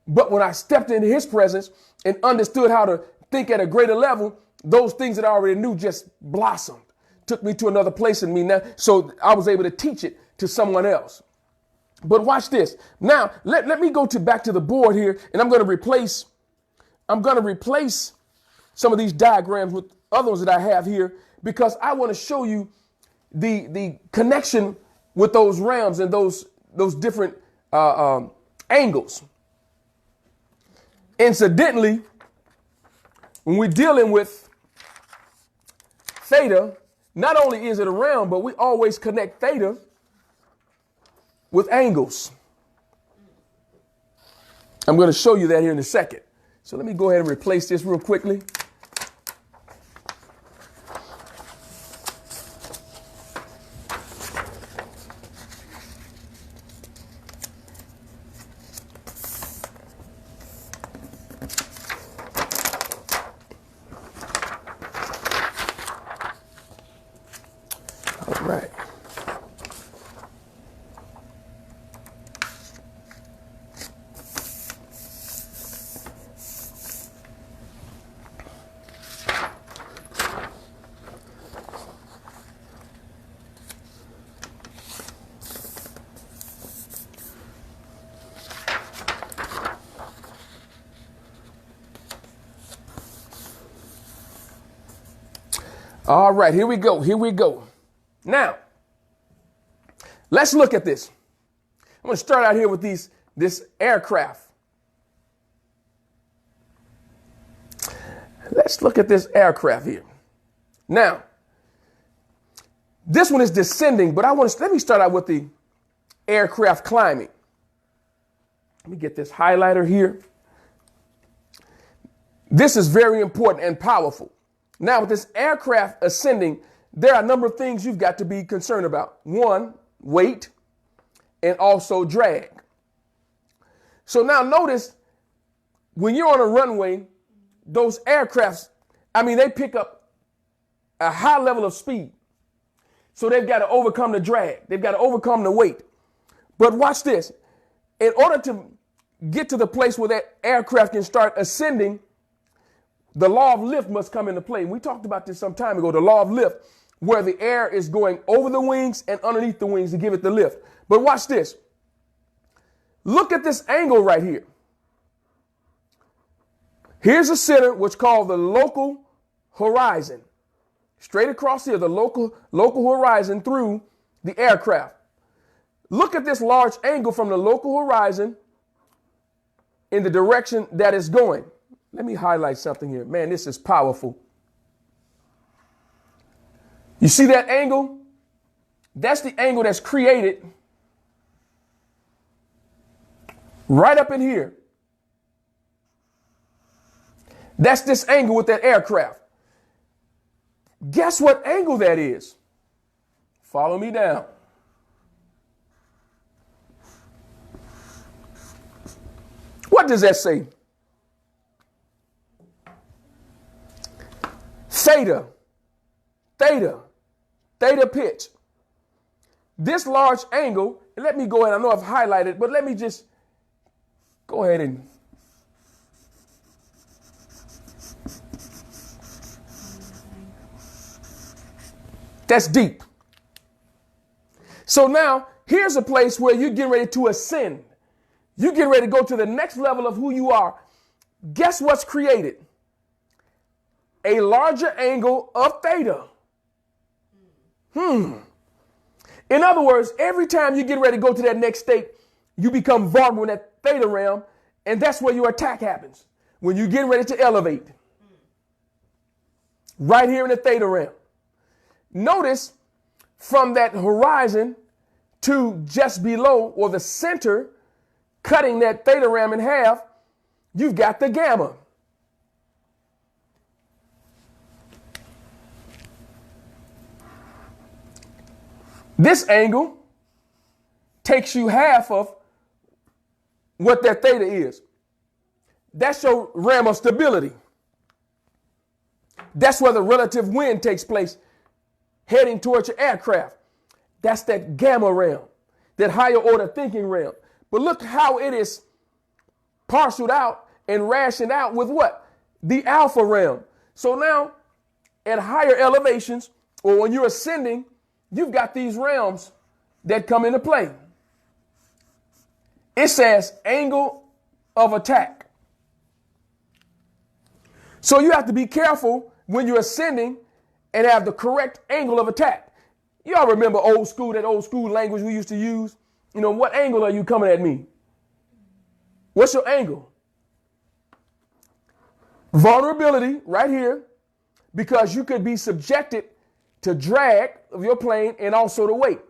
But when I stepped into his presence and understood how to think at a greater level, those things that I already knew just blossomed, took me to another place in me now. So I was able to teach it to someone else. But watch this. Now, let me go back to the board here, and I'm going to replace some of these diagrams with other ones that I have here, because I want to show you the connection with those realms and those different angles. Incidentally, when we're dealing with theta, not only is it a realm, but we always connect theta with angles. I'm going to show you that here in a second. So let me go ahead and replace this real quickly. All right. All right, here we go. Here we go. Now, let's look at this. I'm going to start out here with this aircraft. Let's look at this aircraft here. Now, this one is descending, but let me start out with the aircraft climbing. Let me get this highlighter here. This is very important and powerful. Now, with this aircraft ascending, there are a number of things you've got to be concerned about. One, weight, and also drag. So now notice when you're on a runway, those aircrafts, they pick up a high level of speed. So they've got to overcome the drag. They've got to overcome the weight. But watch this. In order to get to the place where that aircraft can start ascending, the law of lift must come into play. And we talked about this some time ago, the law of lift, where the air is going over the wings and underneath the wings to give it the lift. But watch this. Look at this angle right here. Here's a center, which is called the local horizon. Straight across here, the local horizon through the aircraft. Look at this large angle from the local horizon in the direction that it's going. Let me highlight something here. Man, this is powerful. You see that angle? That's the angle that's created right up in here. That's this angle with that aircraft. Guess what angle that is? Follow me down. What does that say? Theta. Theta. Theta pitch. This large angle, and let me go ahead, I know I've highlighted, but let me just go ahead and that's deep. So now here's a place where you're getting ready to ascend. You're getting ready to go to the next level of who you are. Guess what's created? A larger angle of theta. In other words, every time you get ready to go to that next state, you become vulnerable in that theta realm, and that's where your attack happens. When you get ready to elevate. Right here in the theta realm. Notice from that horizon to just below, or the center, cutting that theta ram in half, you've got the gamma. This angle takes you half of what that theta is. That's your ram of stability. That's where the relative wind takes place, heading towards your aircraft. That's that gamma realm, that higher order thinking realm. But look how it is parceled out and rationed out with what? The alpha realm. So now at higher elevations, or when you're ascending, you've got these realms that come into play. It says angle of attack. So you have to be careful when you're ascending and have the correct angle of attack. Y'all remember that old school language we used to use? You know, what angle are you coming at me? What's your angle? Vulnerability right here, because you could be subjected to drag of your plane and also the weight.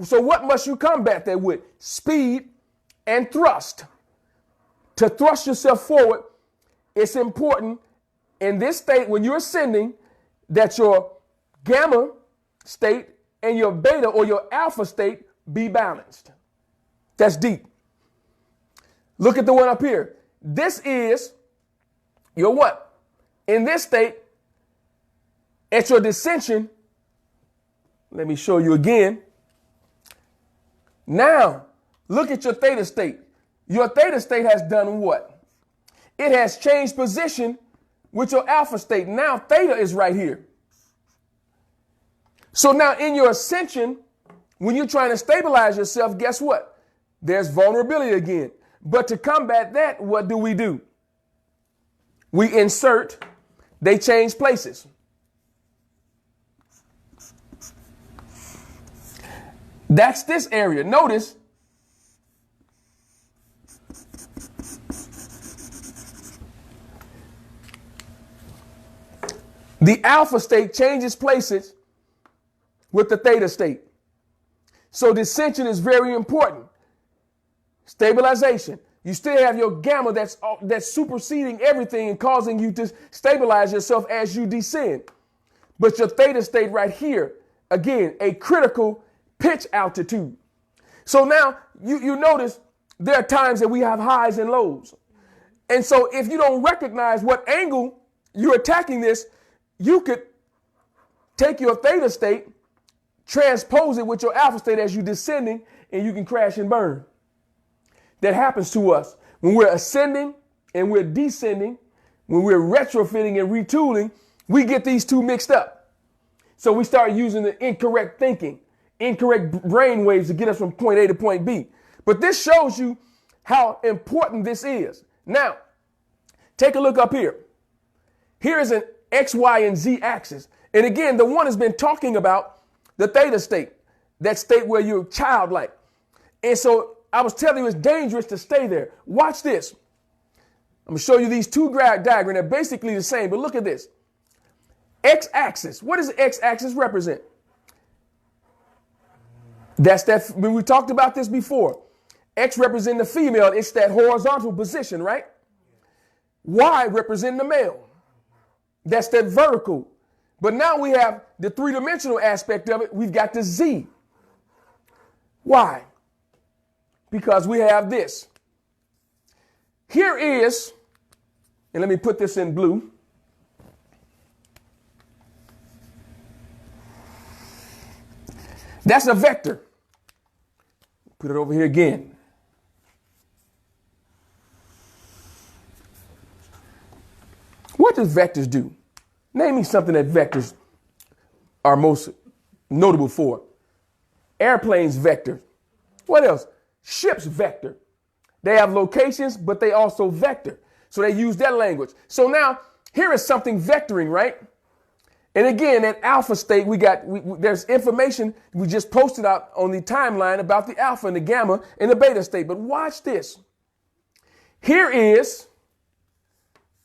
So what must you combat that with? Speed and thrust. To thrust yourself forward, it's important in this state when you're ascending that your gamma state and your beta or your alpha state be balanced. That's deep. Look at the one up here. This is your what? In this state, at your descension, let me show you again. Now, look at your theta state. Your theta state has done what? It has changed position with your alpha state. Now, theta is right here. So now in your ascension, when you're trying to stabilize yourself, guess what? There's vulnerability again. But to combat that, what do? We insert, they change places. That's this area. Notice the alpha state changes places with the theta state. So descension is very important. Stabilization. You still have your gamma that's superseding everything and causing you to stabilize yourself as you descend. But your theta state right here, again, a critical pitch altitude. So now you notice there are times that we have highs and lows. And so if you don't recognize what angle you're attacking this, you could take your theta state, transpose it with your alpha state as you're descending, and you can crash and burn. That happens to us when we're ascending and we're descending, when we're retrofitting and retooling, we get these two mixed up. So we start using the incorrect thinking, incorrect brain waves to get us from point A to point B. But this shows you how important this is. Now, take a look up here. Here is an X, Y, and Z axis. And again, the one has been talking about the theta state, that state where you're childlike. And so I was telling you it's dangerous to stay there. Watch this. I'm going to show you these two diagrams. They're basically the same, but look at this. X-axis. What does the X-axis represent? When we talked about this before. X represents the female. It's that horizontal position, right? Y represents the male. That's that vertical. But now we have the three-dimensional aspect of it. We've got the Z. Why? Because we have this. Here is, and let me put this in blue. That's a vector. Put it over here again. What does vectors do? Name me something that vectors are most notable for. Airplanes vector. What else? Ships vector. They have locations, but they also vector. So they use that language. So now here is something vectoring, right? And again, at alpha state, there's information we just posted out on the timeline about the alpha and the gamma and the beta state. But watch this. Here is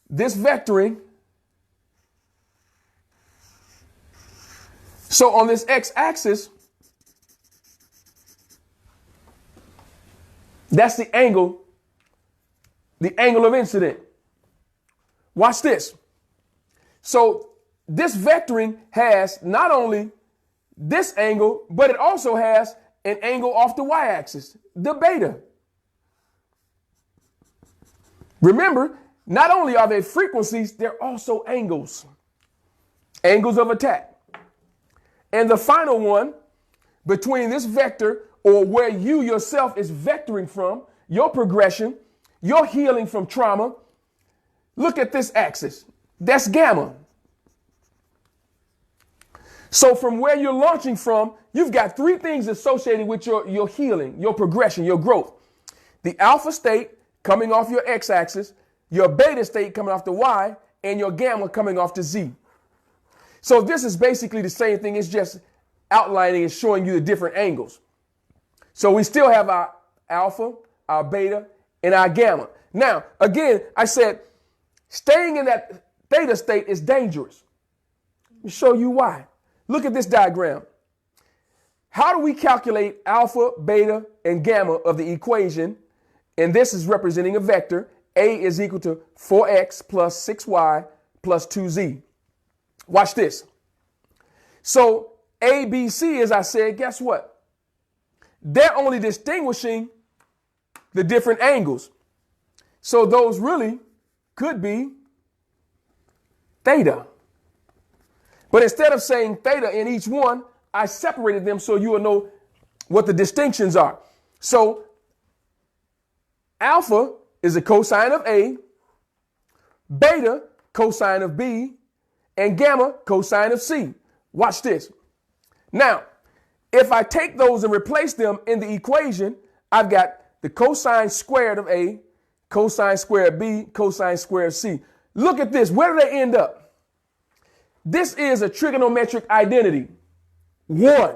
this vectoring. So on this x-axis, That's the angle of incident. Watch this. So this vectoring has not only this angle, but it also has an angle off the y-axis, the beta. Remember, not only are they frequencies, they're also angles of attack. And the final one between this vector, or where you yourself is vectoring from, your progression, your healing from trauma, look at this axis. That's gamma. So from where you're launching from, you've got three things associated with your healing, your progression, your growth. The alpha state coming off your x-axis, your beta state coming off the y, and your gamma coming off the z. So this is basically the same thing. It's just outlining and showing you the different angles. So we still have our alpha, our beta, and our gamma. Now, again, I said staying in that theta state is dangerous. Let me show you why. Look at this diagram. How do we calculate alpha, beta, and gamma of the equation? And this is representing a vector. A is equal to 4x plus 6y plus 2z. Watch this. So A, B, C, as I said, guess what? They're only distinguishing the different angles. So those really could be theta. But instead of saying theta in each one, I separated them so you will know what the distinctions are. So alpha is a cosine of A, beta cosine of B, and gamma cosine of C. Watch this. Now, if I take those and replace them in the equation, I've got the cosine squared of A, cosine squared of B, cosine squared of C. Look at this. Where do they end up? This is a trigonometric identity. 1.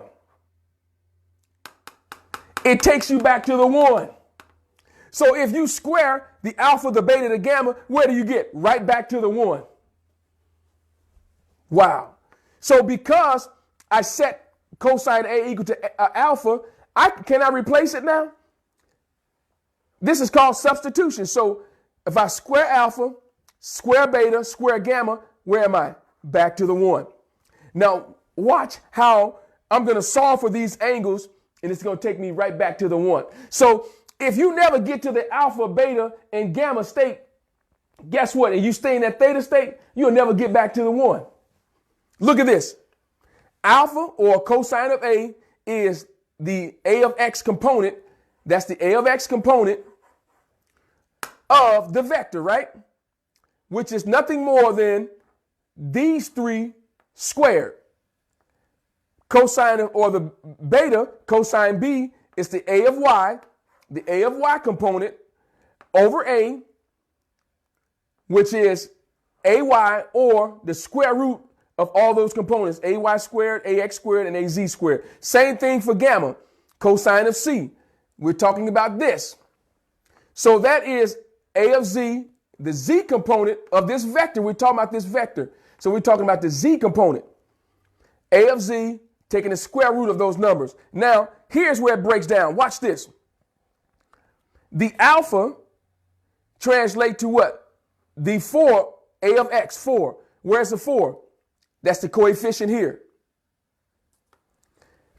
It takes you back to the 1. So if you square the alpha, the beta, the gamma, where do you get? Right back to the 1. Wow. So because I set cosine A equal to alpha, can I replace it now? This is called substitution. So if I square alpha, square beta, square gamma, where am I? Back to the 1. Now watch how I'm going to solve for these angles, and it's going to take me right back to the 1. So if you never get to the alpha, beta, and gamma state, guess what? And you stay in that theta state, you'll never get back to the 1. Look at this. Alpha, or cosine of A, is the A of x component. That's the A of x component of the vector, right? Which is nothing more than these three squared. Cosine of, or the beta, cosine B, is the A of y component over A, which is AY, or the square root of all those components, AY squared, AX squared, and AZ squared. Same thing for gamma, cosine of C. We're talking about this. So that is A of Z, the Z component of this vector. We're talking about this vector. So we're talking about the Z component. A of Z, taking the square root of those numbers. Now, here's where it breaks down. Watch this. The alpha translate to what? The 4, A of X, 4. Where's the 4? That's the coefficient here.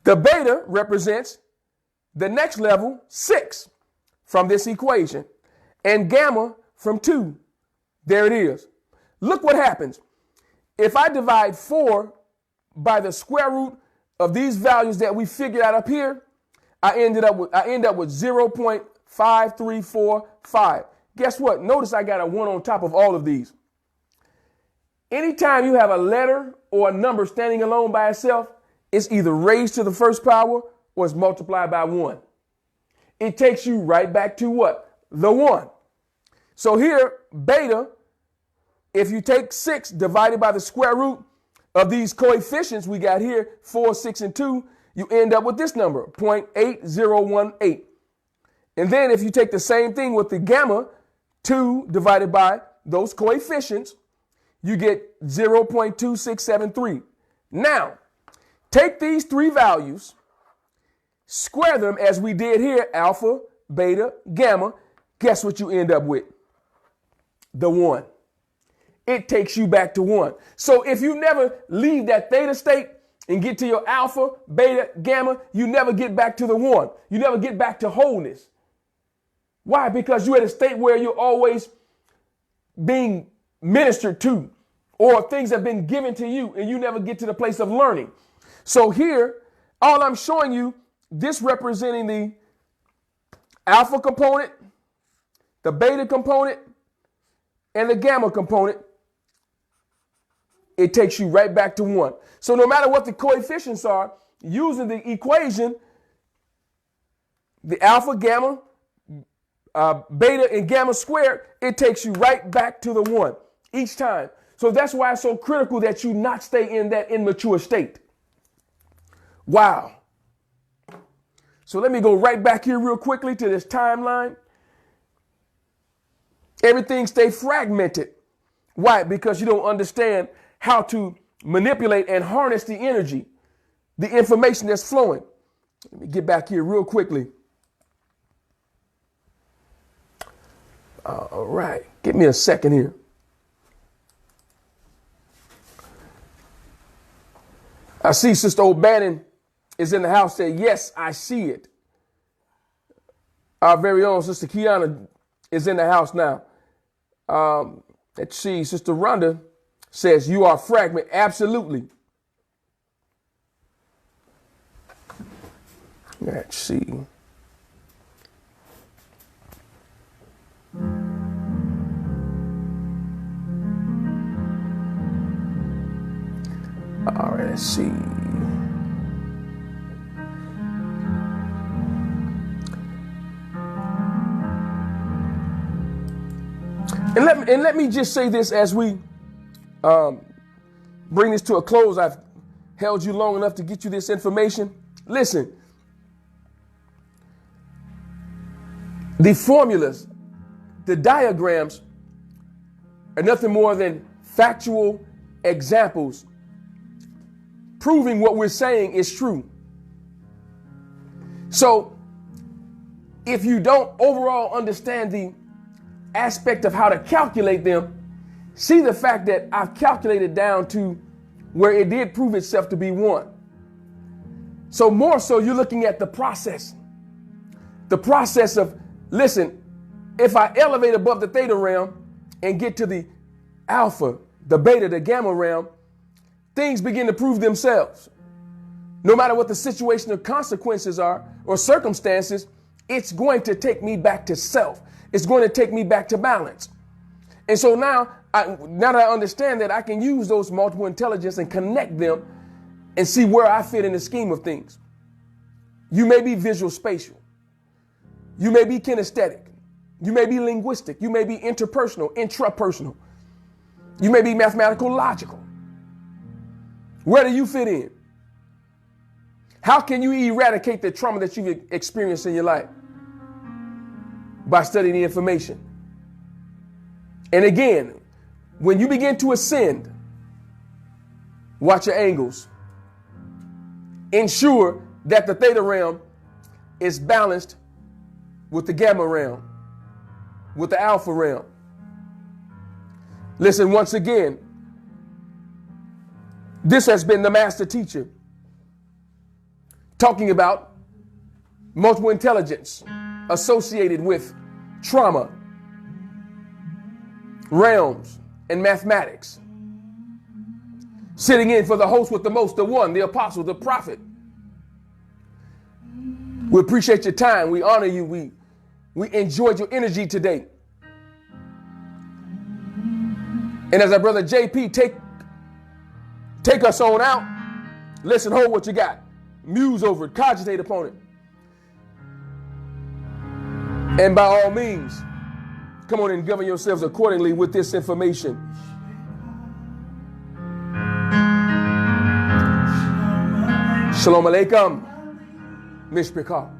The beta represents the next level, 6, from this equation. And gamma from 2. There it is. Look what happens. If I divide 4 by the square root of these values that we figured out up here, I end up with 0.5345. Guess what? Notice I got a 1 on top of all of these. Anytime you have a letter or a number standing alone by itself, it's either raised to the first power or it's multiplied by 1. It takes you right back to what? The 1. So here, beta, if you take 6 divided by the square root of these coefficients we got here, 4, 6, and 2, you end up with this number, 0.8018. And then if you take the same thing with the gamma, 2 divided by those coefficients, you get 0.2673. Now, take these three values, square them as we did here, alpha, beta, gamma, guess what you end up with? The one. It takes you back to one. So if you never leave that theta state and get to your alpha, beta, gamma, you never get back to the one. You never get back to wholeness. Why? Because you're at a state where you're always being ministered to, or things have been given to you and you never get to the place of learning. So here, all I'm showing you, this representing the alpha component, the beta component, and the gamma component, it takes you right back to one. So no matter what the coefficients are, using the equation, the alpha, gamma, beta, and gamma squared, it takes you right back to the one each time. So that's why it's so critical that you not stay in that immature state. Wow. So let me go right back here real quickly to this timeline. Everything stay fragmented. Why? Because you don't understand how to manipulate and harness the energy, the information that's flowing. Let me get back here real quickly. All right. Give me a second here. I see Sister O'Bannon is in the house. Say, yes, I see it. Our very own Sister Kiana is in the house now. Let's see. Sister Rhonda says, you are fragment. Absolutely. Let's see. All right, let's see. And let me just say this as we bring this to a close. I've held you long enough to get you this information. Listen, the formulas, the diagrams are nothing more than factual examples proving what we're saying is true. So if you don't overall understand the aspect of how to calculate them, see the fact that I've calculated down to where it did prove itself to be one. So more so, you're looking at the process of, listen, if I elevate above the theta realm and get to the alpha, the beta, the gamma realm, things begin to prove themselves. No matter what the situation or consequences are or circumstances, it's going to take me back to self. It's going to take me back to balance. And so now that I understand that, I can use those multiple intelligence and connect them and see where I fit in the scheme of things. You may be visual spatial. You may be kinesthetic. You may be linguistic. You may be interpersonal, intrapersonal. You may be mathematical logical. Where do you fit in? How can you eradicate the trauma that you've experienced in your life? By studying the information. And again, when you begin to ascend, watch your angles. Ensure that the theta realm is balanced with the gamma realm, with the alpha realm. Listen, once again, this has been the Master Teacher talking about multiple intelligence associated with trauma, realms, and mathematics. Sitting in for the host with the most, the one, the apostle, the prophet. We appreciate your time. We honor you. We enjoyed your energy today. And as our brother JP take us on out, listen, hold what you got. Muse over it. Cogitate upon it. And by all means, come on and govern yourselves accordingly with this information. Shalom Alaikum. Mishpikah.